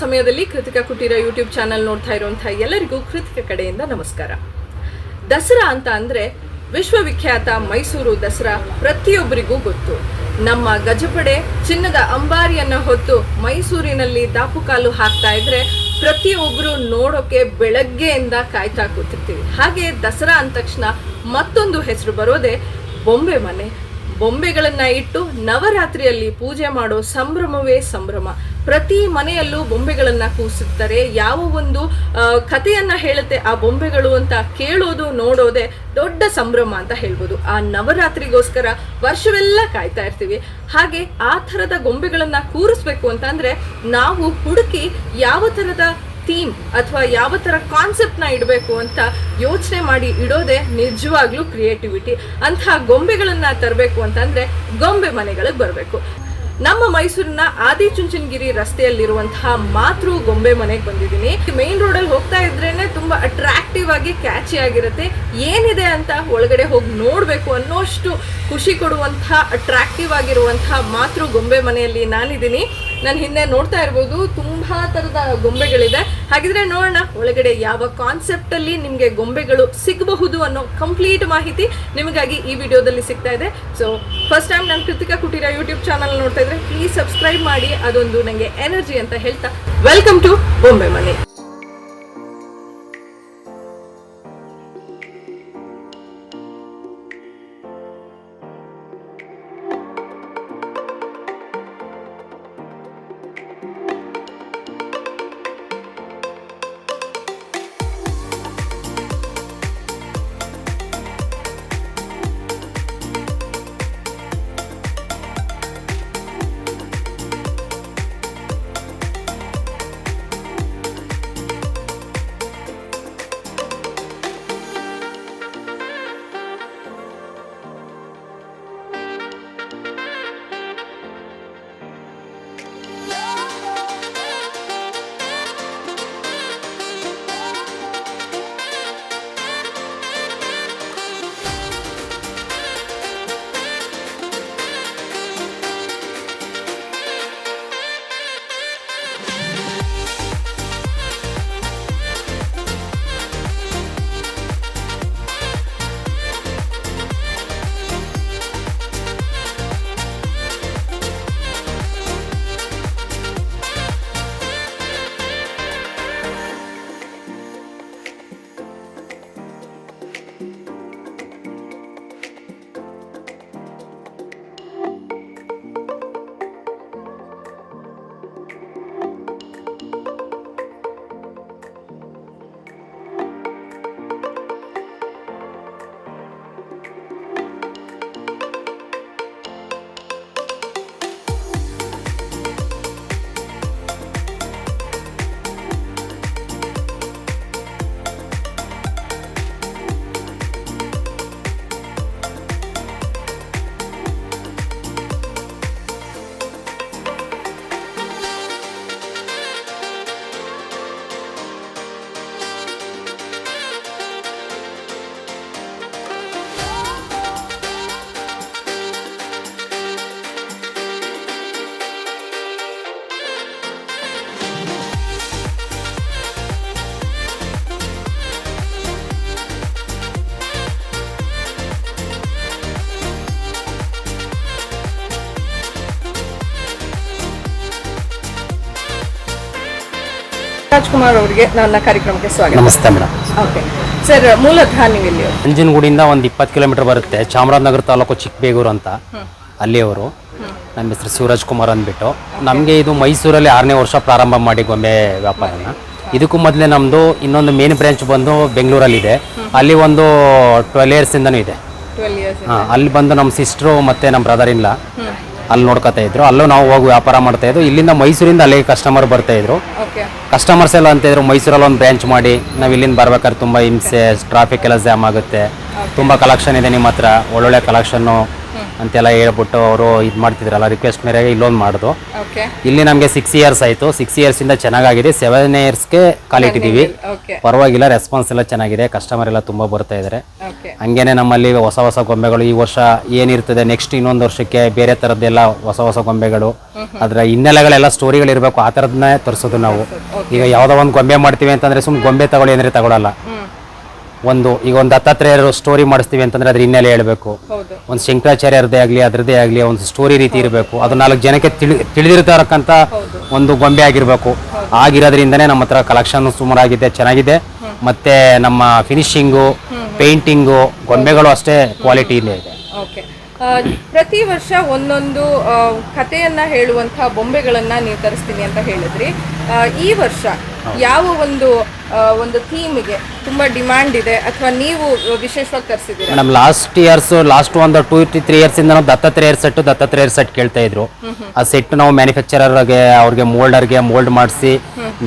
ಸಮಯದಲ್ಲಿ ಕೃತಿಕಾ ಕುಟೀರ YouTube channel ನೋಡ್ತಾ ಇರುವಂತಹ ಎಲ್ಲರಿಗೂ ಕೃತಿಕಾ ಕಡೆಯಿಂದ ನಮಸ್ಕಾರ. ದಸರಾ ಅಂತ ಅಂದ್ರೆ ವಿಶ್ವವಿಖ್ಯಾತ ಮೈಸೂರು ದಸರಾ ಪ್ರತಿಯೊಬ್ಬರಿಗೂ ಗೊತ್ತು. ನಮ್ಮ ಗಜಪಡೆ ಚಿನ್ನದ ಅಂಬಾರಿಯನ್ನ ಹೊತ್ತು ಮೈಸೂರಿನಲ್ಲಿ ದಾಪುಕಾಲು ಹಾಕ್ತಾ ಇದ್ರೆ ಪ್ರತಿಯೊಬ್ಬರು ನೋಡೋಕೆ ಬೆಳಗ್ಗೆಯಿಂದ ಕಾಯ್ತಾ ಕೂತಿರ್ತೀವಿ. ಹಾಗೆ ದಸರಾ ಅಂದ ತಕ್ಷಣ ಮತ್ತೊಂದು ಹೆಸರು ಬರೋದೇ ಬೊಂಬೆ ಮನೆ. ಬೊಂಬೆಗಳನ್ನ ಇಟ್ಟು ನವರಾತ್ರಿಯಲ್ಲಿ ಪೂಜೆ ಮಾಡೋ ಸಂಭ್ರಮವೇ ಸಂಭ್ರಮ. ಪ್ರತಿ ಮನೆಯಲ್ಲೂ ಬೊಂಬೆಗಳನ್ನ ಕೂರಿಸುತ್ತಾರೆ. ಯಾವ ಒಂದು ಕಥೆಯನ್ನ ಹೇಳುತ್ತೆ ಆ ಬೊಂಬೆಗಳು ಅಂತ ಕೇಳೋದು ನೋಡೋದೇ ದೊಡ್ಡ ಸಂಭ್ರಮ ಅಂತ ಹೇಳ್ಬೋದು. ಆ ನವರಾತ್ರಿಗೋಸ್ಕರ ವರ್ಷವೆಲ್ಲ ಕಾಯ್ತಾ ಇರ್ತೀವಿ. ಹಾಗೆ ಆ ಥರದ ಗೊಂಬೆಗಳನ್ನ ಕೂರಿಸ್ಬೇಕು ಅಂತ ಅಂದ್ರೆ ನಾವು ಹುಡುಕಿ ಯಾವ ಥರದ ಥೀಮ್ ಅಥವಾ ಯಾವ ಥರ ಕಾನ್ಸೆಪ್ಟ್ನ ಇಡಬೇಕು ಅಂತ ಯೋಚನೆ ಮಾಡಿ ಇಡೋದೇ ನಿಜವಾಗ್ಲೂ ಕ್ರಿಯೇಟಿವಿಟಿ. ಅಂತಹ ಗೊಂಬೆಗಳನ್ನ ತರಬೇಕು ಅಂತಂದ್ರೆ ಗೊಂಬೆ ಮನೆಗಳಿಗೆ ಬರಬೇಕು. ನಮ್ಮ ಮೈಸೂರಿನ ಆದಿಚುಂಚನಗಿರಿ ರಸ್ತೆಯಲ್ಲಿರುವಂತಹ ಮಾತೃ ಗೊಂಬೆ ಮನೆಗೆ ಬಂದಿದ್ದೀನಿ. ಮೇನ್ ರೋಡಲ್ಲಿ ಹೋಗ್ತಾ ಇದ್ರೇನೆ ತುಂಬಾ ಅಟ್ರಾಕ್ಟಿವ್ ಆಗಿ ಕ್ಯಾಚಿ ಆಗಿರುತ್ತೆ. ಏನಿದೆ ಅಂತ ಒಳಗಡೆ ಹೋಗಿ ನೋಡಬೇಕು ಅನ್ನೋಷ್ಟು ಖುಷಿ ಕೊಡುವಂತಹ ಅಟ್ರಾಕ್ಟಿವ್ ಆಗಿರುವಂತಹ ಮಾತೃ ಗೊಂಬೆ ಮನೆಯಲ್ಲಿ ನಾನಿದ್ದೀನಿ. ನಾನು ಹಿಂದೆ ನೋಡ್ತಾ ಇರ್ಬೋದು ತುಂಬಾ ಥರದ ಗೊಂಬೆಗಳಿದೆ. ಹಾಗಿದ್ರೆ ನೋಡೋಣ ಒಳಗಡೆ ಯಾವ ಕಾನ್ಸೆಪ್ಟ್ ಅಲ್ಲಿ ನಿಮಗೆ ಗೊಂಬೆಗಳು ಸಿಗಬಹುದು ಅನ್ನೋ ಕಂಪ್ಲೀಟ್ ಮಾಹಿತಿ ನಿಮಗಾಗಿ ಈ ವಿಡಿಯೋದಲ್ಲಿ ಸಿಗ್ತಾ ಇದೆ. ಸೊ ಫಸ್ಟ್ ಟೈಮ್ ನಾನು ಕೃತಿಕಾ ಕುಟೀರ ಯೂಟ್ಯೂಬ್ ಚಾನಲ್ ನೋಡ್ತಾ ಇದ್ರೆ ಪ್ಲೀಸ್ ಸಬ್ಸ್ಕ್ರೈಬ್ ಮಾಡಿ. ಅದೊಂದು ನನಗೆ ಎನರ್ಜಿ ಅಂತ ಹೇಳ್ತಾ ವೆಲ್ಕಮ್ ಟು ಬೊಂಬೆ ಮನೆ. ರಾಜ್ಕುಮಾರ್ ಅವರಿಗೆ ನನ್ನ ಕಾರ್ಯಕ್ರಮಕ್ಕೆ ಸ್ವಾಗತ. ನಮಸ್ತೆ ಮೇಡಮ್. ಓಕೆ ಸರ್, ಮೂಲತಃ ನೀವು ಇಲ್ಲಿ ನಂಜನಗೂಡಿಂದ ಒಂದು 20 ಕಿಲೋಮೀಟರ್ ಬರುತ್ತೆ. ಚಾಮರಾಜನಗರ ತಾಲೂಕು ಚಿಕ್ಕಬೇಗೂರು ಅಂತ, ಅಲ್ಲಿಯವರು. ನಮ್ಮ ಹೆಸರು ಶಿವರಾಜ್ ಕುಮಾರ್ ಅಂದ್ಬಿಟ್ಟು. ನಮಗೆ ಇದು ಮೈಸೂರಲ್ಲಿ 6ನೇ ವರ್ಷ ಪ್ರಾರಂಭ ಮಾಡಿ ಗೊಂಬೆ ವ್ಯಾಪಾರನ. ಇದಕ್ಕೂ ಮೊದಲೇ ನಮ್ಮದು ಇನ್ನೊಂದು ಮೇನ್ ಬ್ರಾಂಚ್ ಬಂದು ಬೆಂಗಳೂರಲ್ಲಿದೆ. ಅಲ್ಲಿ ಒಂದು 12 ಇಯರ್ಸಿಂದನೂ ಇದೆ. ಅಲ್ಲಿ ಬಂದು ನಮ್ಮ ಸಿಸ್ಟ್ರು ಮತ್ತು ನಮ್ಮ ಬ್ರದರ್ ಇಲ್ಲ ಅಲ್ಲಿ ನೋಡ್ಕೊತಾ ಇದ್ರು. ಅಲ್ಲೂ ನಾವು ಹೋಗಿ ವ್ಯಾಪಾರ ಮಾಡ್ತಾ ಇದ್ರು. ಇಲ್ಲಿಂದ ಮೈಸೂರಿಂದ ಅಲ್ಲಿಗೆ ಕಸ್ಟಮರ್ ಬರ್ತಾ ಇದ್ರು. ಕಸ್ಟಮರ್ಸ್ ಎಲ್ಲ ಅಂತ ಇದ್ರು ಮೈಸೂರಲ್ಲಿ ಒಂದು ಬ್ರಾಂಚ್ ಮಾಡಿ. ನಾವು ಇಲ್ಲಿಂದ ಬರ್ಬೇಕಾದ್ರೆ ತುಂಬ ಹಿಂಸೆ, ಟ್ರಾಫಿಕ್ ಎಲ್ಲ ಜಾಮ್ ಆಗುತ್ತೆ. ತುಂಬ ಕಲೆಕ್ಷನ್ ಇದೆ ನಿಮ್ಮ ಹತ್ರ, ಒಳ್ಳೊಳ್ಳೆ ಕಲೆಕ್ಷನ್ನು ಅಂತೆಲ್ಲ ಹೇಳ್ಬಿಟ್ಟು ಅವರು ಇದು ಮಾಡ್ತಿದ್ರಲ್ಲ, ರಿಕ್ವೆಸ್ಟ್ ಮೇರೆಗೆ ಇಲ್ಲೊಂದು ಮಾಡಿದ್ರು. ಓಕೆ ಇಲ್ಲಿ ನಮಗೆ 6 ಇಯರ್ಸ್ ಆಯಿತು. 6 ಇಯರ್ಸಿಂದ ಚೆನ್ನಾಗಿದೆ. 7 ಇಯರ್ಸ್ಗೆ ಕಾಲಿಟ್ಟಿದ್ದೀವಿ. ಓಕೆ ಪರವಾಗಿಲ್ಲ, ರೆಸ್ಪಾನ್ಸ್ ಎಲ್ಲ ಚೆನ್ನಾಗಿದೆ. ಕಸ್ಟಮರ್ ಎಲ್ಲ ತುಂಬ ಬರ್ತಾ ಇದ್ದಾರೆ. ಓಕೆ ಹಂಗೇನೆ ನಮ್ಮಲ್ಲಿ ಹೊಸ ಹೊಸ ಗೊಂಬೆಗಳು ಈ ವರ್ಷ ಏನಿರ್ತದೆ, ನೆಕ್ಸ್ಟ್ ಇನ್ನೊಂದು ವರ್ಷಕ್ಕೆ ಬೇರೆ ಥರದ್ದೆಲ್ಲ ಹೊಸ ಹೊಸ ಗೊಂಬೆಗಳು, ಅದರ ಹಿನ್ನೆಲೆಗಳೆಲ್ಲ ಸ್ಟೋರಿಗಳಿರಬೇಕು, ಆ ಥರದನ್ನೇ ತರಿಸೋದು ನಾವು. ಈಗ ಯಾವುದೋ ಒಂದು ಗೊಂಬೆ ಮಾಡ್ತೀವಿ ಅಂತಂದರೆ ಸುಮ್ಮನೆ ಗೊಂಬೆ ತಗೊಳ್ಳಿ ಅಂದರೆ ತಗೊಳ್ಳಲ್ಲ. ಈಗ ಒಂದು ದತ್ತಾತ್ರೇಯರು ಸ್ಟೋರಿ ಮಾಡಿಸ್ತೀವಿ ಅಂತಂದರೆ ಅದ್ರ ಹಿನ್ನೆಲೆ ಹೇಳಬೇಕು. ಹೌದು ಒಂದು ಶಂಕರಾಚಾರ್ಯರದೇ ಆಗಲಿ ಅದರದ್ದೇ ಆಗಲಿ ಒಂದು ಸ್ಟೋರಿ ರೀತಿ ಇರಬೇಕು. ಅದು 4 ಜನಕ್ಕೆ ತಿಳಿದಿರ್ತಕ್ಕಂಥ ಒಂದು ಗೊಂಬೆ ಆಗಿರಬೇಕು. ಆಗಿರೋದ್ರಿಂದನೇ ನಮ್ಮ ಹತ್ರ ಕಲೆಕ್ಷನ್ ಸುಮಾರಾಗಿದೆ, ಚೆನ್ನಾಗಿದೆ. ಮತ್ತು ನಮ್ಮ ಫಿನಿಶಿಂಗು, ಪೇಂಟಿಂಗು, ಗೊಂಬೆಗಳು ಅಷ್ಟೇ ಕ್ವಾಲಿಟಿ ಇದೆ. ಓಕೆ ಪ್ರತಿ ವರ್ಷ ಒಂದೊಂದು ಕಥೆಯನ್ನ ಹೇಳುವಂತಹ ಬೊಂಬೆಗಳನ್ನ ನೀವು ತರಿಸ್ತೀನಿ ಅಂತ ಹೇಳಿದ್ರಿ. ಈ ವರ್ಷ ಯಾವ ಒಂದು ಥೀಮ್ಗೆ ತುಂಬಾ ಡಿಮ್ಯಾಂಡ್ ಇದೆ ಅಥವಾ ನೀವು ವಿಶೇಷವಾಗಿ ತರಿಸಿದ್ದೀರಾ? ಮೇಡಮ್ ಲಾಸ್ಟ್ ಒಂದು 2-3 ಇಯರ್ಸಿಂದ ನಾವು ದತ್ತಾತ್ರೇಯರ್ ಸೆಟ್ ಕೇಳ್ತಾ ಇದ್ರು. ಆ ಸೆಟ್ ನಾವು ಮ್ಯಾನುಫ್ಯಾಕ್ಚರರ್ಗೆ ಅವ್ರಿಗೆ ಮೋಲ್ಡರ್ಗೆ ಮೋಲ್ಡ್ ಮಾಡಿಸಿ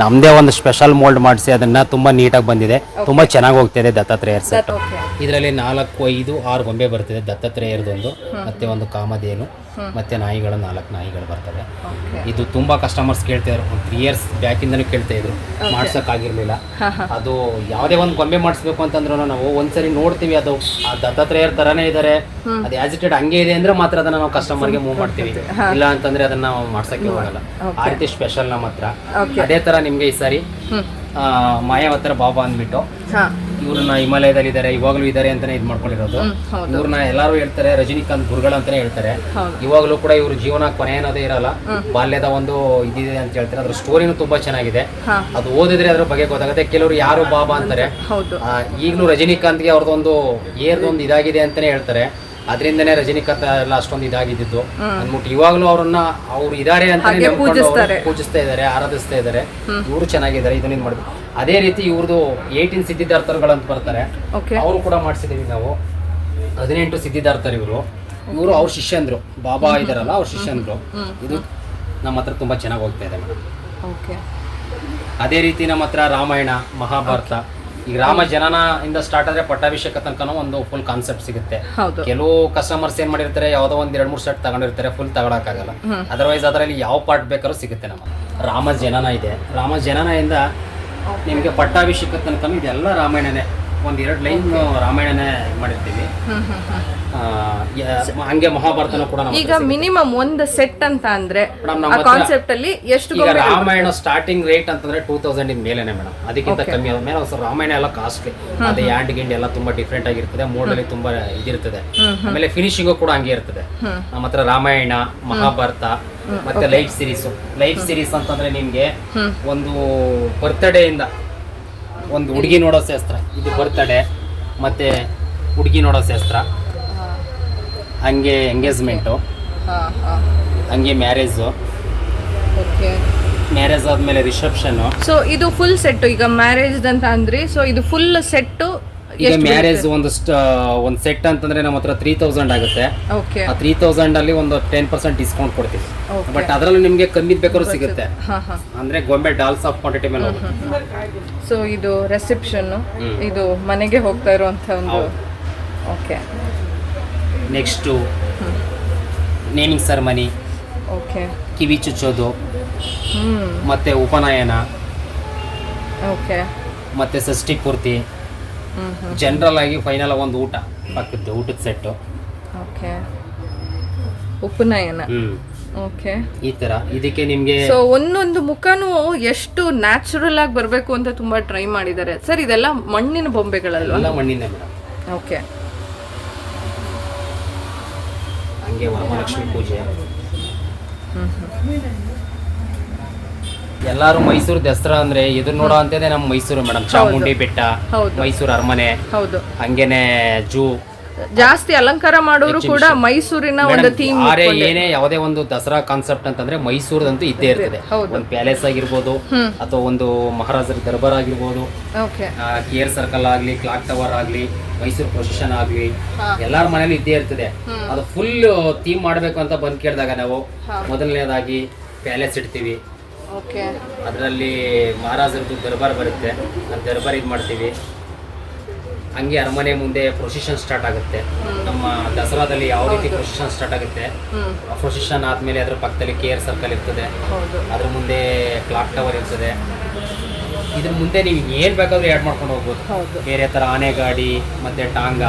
ನಮ್ಮದೇ ಒಂದು ಸ್ಪೆಷಲ್ ಮೋಲ್ಡ್ ಮಾಡಿಸಿ ಅದನ್ನ ತುಂಬಾ ನೀಟಾಗಿ ಬಂದಿದೆ. ತುಂಬಾ ಚೆನ್ನಾಗಿ ಹೋಗ್ತಿದೆ ದತ್ತಾತ್ರೇಯರ್ ಸೆಟ್. ಇದರಲ್ಲಿ 4, 5, 6 ಗೊಂಬೆ ಬರ್ತಿದೆ. ದತ್ತಾತ್ರೇಯರದೊಂದು, ಮತ್ತೆ ಒಂದು ಕಾಮಧೇನು, ಮತ್ತೆ ನಾಯಿಗಳು 4 ನಾಯಿಗಳು ಬರ್ತವೆ. ಇದು ತುಂಬಾ ಕಸ್ಟಮರ್ಸ್ ಕೇಳ್ತಾ ಇದ್ರು. 3 ಇಯರ್ಸ್ ಬ್ಯಾಕಿಂದನೂ ಕೇಳ್ತಾ ಇದ್ರು, ಮಾಡ್ಸೋಕ್ಕಾಗಿರ್ಲಿಲ್ಲ. ಅದು ಯಾವುದೇ ಒಂದು ಗೊಂಬೆ ಮಾಡಿಸ್ಬೇಕು ಅಂತಂದ್ರೂ ನಾವು ಒಂದ್ಸರಿ ನೋಡ್ತೀವಿ, ಅದು ಆ ದತ್ತಾತ್ರೇಯರ್ ತರಾನೇ ಇದ್ದಾರೆ, ಅದು ಆಸಿಟೆಡ್ ಹಂಗೆ ಇದೆ ಅಂದ್ರೆ ಮಾತ್ರ ಅದನ್ನ ನಾವು ಕಸ್ಟಮರ್ಗೆ ಮೂವ್ ಮಾಡ್ತೀವಿ. ಇಲ್ಲ ಅಂತಂದ್ರೆ ಅದನ್ನ ನಾವು ಮಾಡ್ಸಕ್ಕೆ ಹೋಗಲ್ಲ. ಆ ರೀತಿ ಸ್ಪೆಷಲ್ ನಮ್ಮ ಹತ್ರ. ಅದೇ ತರ ನಿಮ್ಗೆ ಈ ಸಾರಿ ಮಾಯಾವತರ ಬಾಬಾ ಅಂದ್ಬಿಟ್ಟು ಇವ್ರನ್ನ ಹಿಮಾಲಯದಲ್ಲಿ ಇದ್ದಾರೆ, ಇವಾಗಲೂ ಇದ್ದಾರೆ ಅಂತಾನೆ ಇದು ಮಾಡ್ಕೊಂಡಿರೋದು. ಇವ್ರನ್ನ ಎಲ್ಲಾರು ಹೇಳ್ತಾರೆ ರಜನಿಕಾಂತ್ ಗುರುಗಳು ಅಂತಾನೆ ಹೇಳ್ತಾರೆ. ಇವಾಗಲೂ ಕೂಡ ಇವ್ರ ಜೀವನ ಕೊನೆ ಅನ್ನೋದೇ ಇರಲ್ಲ, ಬಾಲ್ಯದ ಒಂದು ಇದಿದೆ ಅಂತ ಹೇಳ್ತಾರೆ. ಅದ್ರ ಸ್ಟೋರಿನೂ ತುಂಬಾ ಚೆನ್ನಾಗಿದೆ. ಅದು ಓದಿದ್ರೆ ಅದ್ರ ಬಗ್ಗೆ ಗೊತ್ತಾಗುತ್ತೆ. ಕೆಲವರು ಯಾರು ಬಾಬಾ ಅಂತಾರೆ, ಈಗಲೂ ರಜನಿಕಾಂತ್ಗೆ ಅವ್ರದ್ದೊಂದು ಏರ್ದೊಂದು ಇದಾಗಿದೆ ಅಂತಾನೆ ಹೇಳ್ತಾರೆ. ಅದರಿಂದನೇ ರಜನಿಕಾಂತ್ ಎಲ್ಲ ಅಷ್ಟೊಂದು ಇದಾಗಿದ್ದು ಅಂದ್ಬಿಟ್ಟು ಇವಾಗಲೂ ಅವ್ರು ಇದಾರೆ ಅಂತಾನೆ ಪೂಜಿಸ್ತಾ ಇದಾರೆ, ಆರಾಧಿಸ್ತಾ ಇದಾರೆ. ಇವರು ಚೆನ್ನಾಗಿದ್ದಾರೆ. ಇದನ್ನ ಮಾಡ್ಬೇಕು. ಅದೇ ರೀತಿ ಇವ್ರದ್ದು 18 ಸಿದ್ಧಿದಾರ್ಥರುಗಳು ಅಂತ ಬರ್ತಾರೆ, ಅವರು ಕೂಡ ಮಾಡಿಸಿದೀವಿ ನಾವು. 18 ಸಿದ್ಧಿದಾರ್ಥರು ಇವರು ಅವ್ರ ಶಿಷ್ಯಂದ್ರು. ಬಾಬಾ ಇದಾರಲ್ಲ ಅವ್ರ ಶಿಷ್ಯಂದ್ರು. ಇದು ನಮ್ಮ ಹತ್ರ ತುಂಬಾ ಚೆನ್ನಾಗಿ ಹೋಗ್ತಾ ಇದೆ ಮೇಡಮ್. ಅದೇ ರೀತಿ ನಮ್ಮ ಹತ್ರ ರಾಮಾಯಣ, ಮಹಾಭಾರತ, ಈಗ ರಾಮ ಜನನ ಇಂದ ಸ್ಟಾರ್ಟ್ ಆದ್ರೆ ಪಟ್ಟಾಭಿಷೇಕ ತನಕ ಒಂದು ಫುಲ್ ಕಾನ್ಸೆಪ್ಟ್ ಸಿಗುತ್ತೆ. ಕೆಲವು ಕಸ್ಟಮರ್ಸ್ ಏನ್ ಮಾಡಿರ್ತಾರೆ, ಯಾವ್ದೋ ಒಂದ್ 2-3 ಸೆಟ್ ತಗೊಂಡಿರ್ತಾರೆ, ಫುಲ್ ತಗೊಳಕ್ಕಾಗಲ್ಲ. ಅದರ್ವೈಸ್ ಅದರಲ್ಲಿ ಯಾವ ಪಾರ್ಟ್ ಬೇಕಾದ್ರೂ ಸಿಗುತ್ತೆ. ನಮ್ಮ ರಾಮ ಜನನ ಇದೆ. ರಾಮ ಜನನ ಇಂದ ನಿಮ್ಗೆ ಪಟ್ಟಾಭಿಷೇಕ ತನಕ ಇದೆಲ್ಲ ರಾಮಾಯಣನೇ. 1-2 ಲೈನ್ ರಾಮಾಯಣನೇ ಮಾಡಿರ್ತೀವಿ. ಹಂಗೆ ಮಹಾಭಾರತನೂ ಕೂಡ. ಈಗ ಮಿನಿಮಮ್ ಒಂದು ಸೆಟ್ ಅಂತ ಅಂದ್ರೆ ಕಾನ್ಸೆಪ್ಟ್ ಅಲ್ಲಿ ಎಷ್ಟು? ಈಗ ರಾಮಾಯಣ ಸ್ಟಾರ್ಟಿಂಗ್ ರೇಟ್ ಅಂತಂದ್ರೆ 2000 ಮೇಲೆನೆ ಮೇಡಮ್. ಅದಕ್ಕಿಂತ ಕಮ್ಮಿ ಆದ ಮೇಲೆ ರಾಮಾಯಣ ಎಲ್ಲ ಕಾಸ್ಟ್ಲಿ. ಅದೇ ಯಾಂಡ್ ಗಿಂಡ್ ಎಲ್ಲ ತುಂಬಾ ಡಿಫ್ರೆಂಟ್ ಆಗಿರ್ತದೆ. ಮೋಡ್ ಅಲ್ಲಿ ತುಂಬಾ ಇದಿರ್ತದೆ. ಆಮೇಲೆ ಫಿನಿಶಿಂಗು ಕೂಡ ಹಂಗೆ ಇರ್ತದೆ. ನಮ್ಮ ಹತ್ರ ರಾಮಾಯಣ, ಮಹಾಭಾರತ, ಮತ್ತೆ ಲೈಫ್ ಸೀರೀಸ್ ಅಂತಂದ್ರೆ ನಿಮ್ಗೆ ಒಂದು ಬರ್ತ್ಡೇ ಇಂದ ಒಂದು ಹುಡುಗಿ ನೋಡೋ ಶಾಸ್ತ್ರ, ಇದು ಬರ್ತ್ಡೇ, ಮತ್ತೆ ಹುಡುಗಿ ನೋಡೋ ಶಾಸ್ತ್ರ, ಹಂಗೆ ಎಂಗೇಜ್ಮೆಂಟು, ಹಂಗೆ ಮ್ಯಾರೇಜು, ಮ್ಯಾರೇಜ್ ಆದ್ಮೇಲೆ ರಿಸೆಪ್ಷನ್. ಸೊ ಇದು ಫುಲ್ ಸೆಟ್. ಈಗ ಮ್ಯಾರೇಜ್ ಅಂತ ಅಂದ್ರೆ ಸೊ ಇದು ಫುಲ್ ಸೆಟ್. ಈಗ ಮ್ಯಾರೇಜ್ ಒಂದು ಸೆಟ್ ಅಂತಂದ್ರೆ ನಮ್ಮ ಹತ್ರ 3000 ಆಗುತ್ತೆ. ಆ 3000 ಅಲ್ಲಿ ಒಂದು 10% ಡಿಸ್ಕೌಂಟ್ ಕೊಡ್ತೀವಿ. ಬಟ್ ಅದರಲ್ಲೂ ನಿಮ್ಗೆ ಕಮ್ಮಿ ಬೇಕಾದ್ರೂ ಸಿಗುತ್ತೆ. ಅಂದ್ರೆ ಗೊಂಬೆ ಡಾಲ್ಸ್ ಆಫ್ ಕ್ವಾಂಟಿಟಿ ಮೇಲೆ ಹೋಗುತ್ತೆ. ಸೊ ಇದು ರಿಸೆಪ್ಷನ್, ಇದು ಮನೆಗೆ ಹೋಗ್ತಾ ಇರುವಂತ ಒಂದು. Okay. Next naming ceremony, okay, ಕಿವಿ ಚುಚ್ಚೋದು, ಮತ್ತೆ ಉಪನಯನ, ಓಕೆ, ಮತ್ತೆ ಷಷ್ಠಿ ಪೂರ್ತಿ, ಜನರಲ್ ಆಗಿ ಫೈನಲ್ ಒಂದು ಊಟ ಹಾಕಿದ್ದು, ಊಟದ ಸೆಟ್, ಓಕೆ, ಉಪನಯನ, ಓಕೆ, ಈ ತರ. ಇದಕ್ಕೆ ನಿಮ್ಗೆ ಸೊ ಒಂದೊಂದು ಮುಖನೂ ಎಷ್ಟು ನ್ಯಾಚುರಲ್ ಆಗಿ ಬರಬೇಕು ಅಂತ ತುಂಬಾ ಟ್ರೈ ಮಾಡಿದ್ದಾರೆ ಸರ್. ಇದೆಲ್ಲ ಮಣ್ಣಿನ ಬೊಂಬೆಗಳಲ್ವಾ? ಎಲ್ಲ ಮಣ್ಣಿನ ಮೇಡಮ್. ಓಕೆ. ಹಂಗೆ ವರಮಹಾಲಕ್ಷ್ಮಿ ಪೂಜೆ. ಎಲ್ಲಾರು ಮೈಸೂರು ದಸರಾ ಅಂದ್ರೆ ಎದುರು ನೋಡೋ ಅಂತೇನೆ ನಮ್ಮ ಮೈಸೂರು ಮೇಡಮ್. ಚಾಮುಂಡಿ ಬೆಟ್ಟ, ಮೈಸೂರು ಅರಮನೆ, ಹಂಗೇನೆ ಜೂ. ಜಾಸ್ತಿ ಅಲಂಕಾರ ಮಾಡೋರು ಕೂಡ ಮೈಸೂರಿನ ಒಂದು ಥೀಮ್. ಏನೇ ಯಾವುದೇ ಒಂದು ದಸರಾ ಕಾನ್ಸೆಪ್ಟ್ ಅಂತಂದ್ರೆ ಮೈಸೂರದಂತೂ ಇದ್ದೇ ಇರ್ತದೆ. ಒಂದು ಪ್ಯಾಲೇಸ್ ಆಗಿರ್ಬೋದು, ಅಥವಾ ಒಂದು ಮಹಾರಾಜರ ದರ್ಬಾರ್ ಆಗಿರ್ಬೋದು, ಕೇರ್ ಸರ್ಕಲ್ ಆಗ್ಲಿ, ಕ್ಲಾಕ್ ಟವರ್ ಆಗ್ಲಿ, ಮೈಸೂರು ಪ್ರೊಸೆಷನ್ ಆಗ್ಲಿ, ಎಲ್ಲಾರ ಮನೇಲಿ ಇದ್ದೇ ಇರ್ತದೆ. ಅದು ಫುಲ್ ಥೀಮ್ ಮಾಡ್ಬೇಕು ಅಂತ ಬಂದ್ ಕೇಳಿದಾಗ ನಾವು ಮೊದಲನೇದಾಗಿ ಪ್ಯಾಲೇಸ್ ಇಡ್ತೀವಿ. ಅದರಲ್ಲಿ ಮಹಾರಾಜರದ್ದು ದರ್ಬಾರ್ ಬರುತ್ತೆ, ದರ್ಬಾರ್ ಇದು ಮಾಡ್ತೀವಿ. ಹಂಗೆ ಅರಮನೆ ಮುಂದೆ ಪ್ರೊಸೆಷನ್ ಸ್ಟಾರ್ಟ್ ಆಗುತ್ತೆ. ನಮ್ಮ ದಸರಾದಲ್ಲಿ ಯಾವ ರೀತಿ ಪ್ರೊಸೆಷನ್ ಸ್ಟಾರ್ಟ್ ಆಗುತ್ತೆ, ಪ್ರೊಸೆಷನ್ ಆದಮೇಲೆ ಅದ್ರ ಪಕ್ಕದಲ್ಲಿ ಕೇರ್ ಸರ್ಕಲ್ ಇರ್ತದೆ, ಅದ್ರ ಮುಂದೆ ಕ್ಲಾಕ್ ಟವರ್ ಇರ್ತದೆ. ಇದ್ರ ಮುಂದೆ ನೀವು ಏನು ಬೇಕಾದ್ರೂ ಆ್ಯಡ್ ಮಾಡ್ಕೊಂಡು ಹೋಗ್ಬೋದು. ಬೇರೆ ಥರ ಆನೆ ಗಾಡಿ ಮತ್ತು ಟಾಂಗ,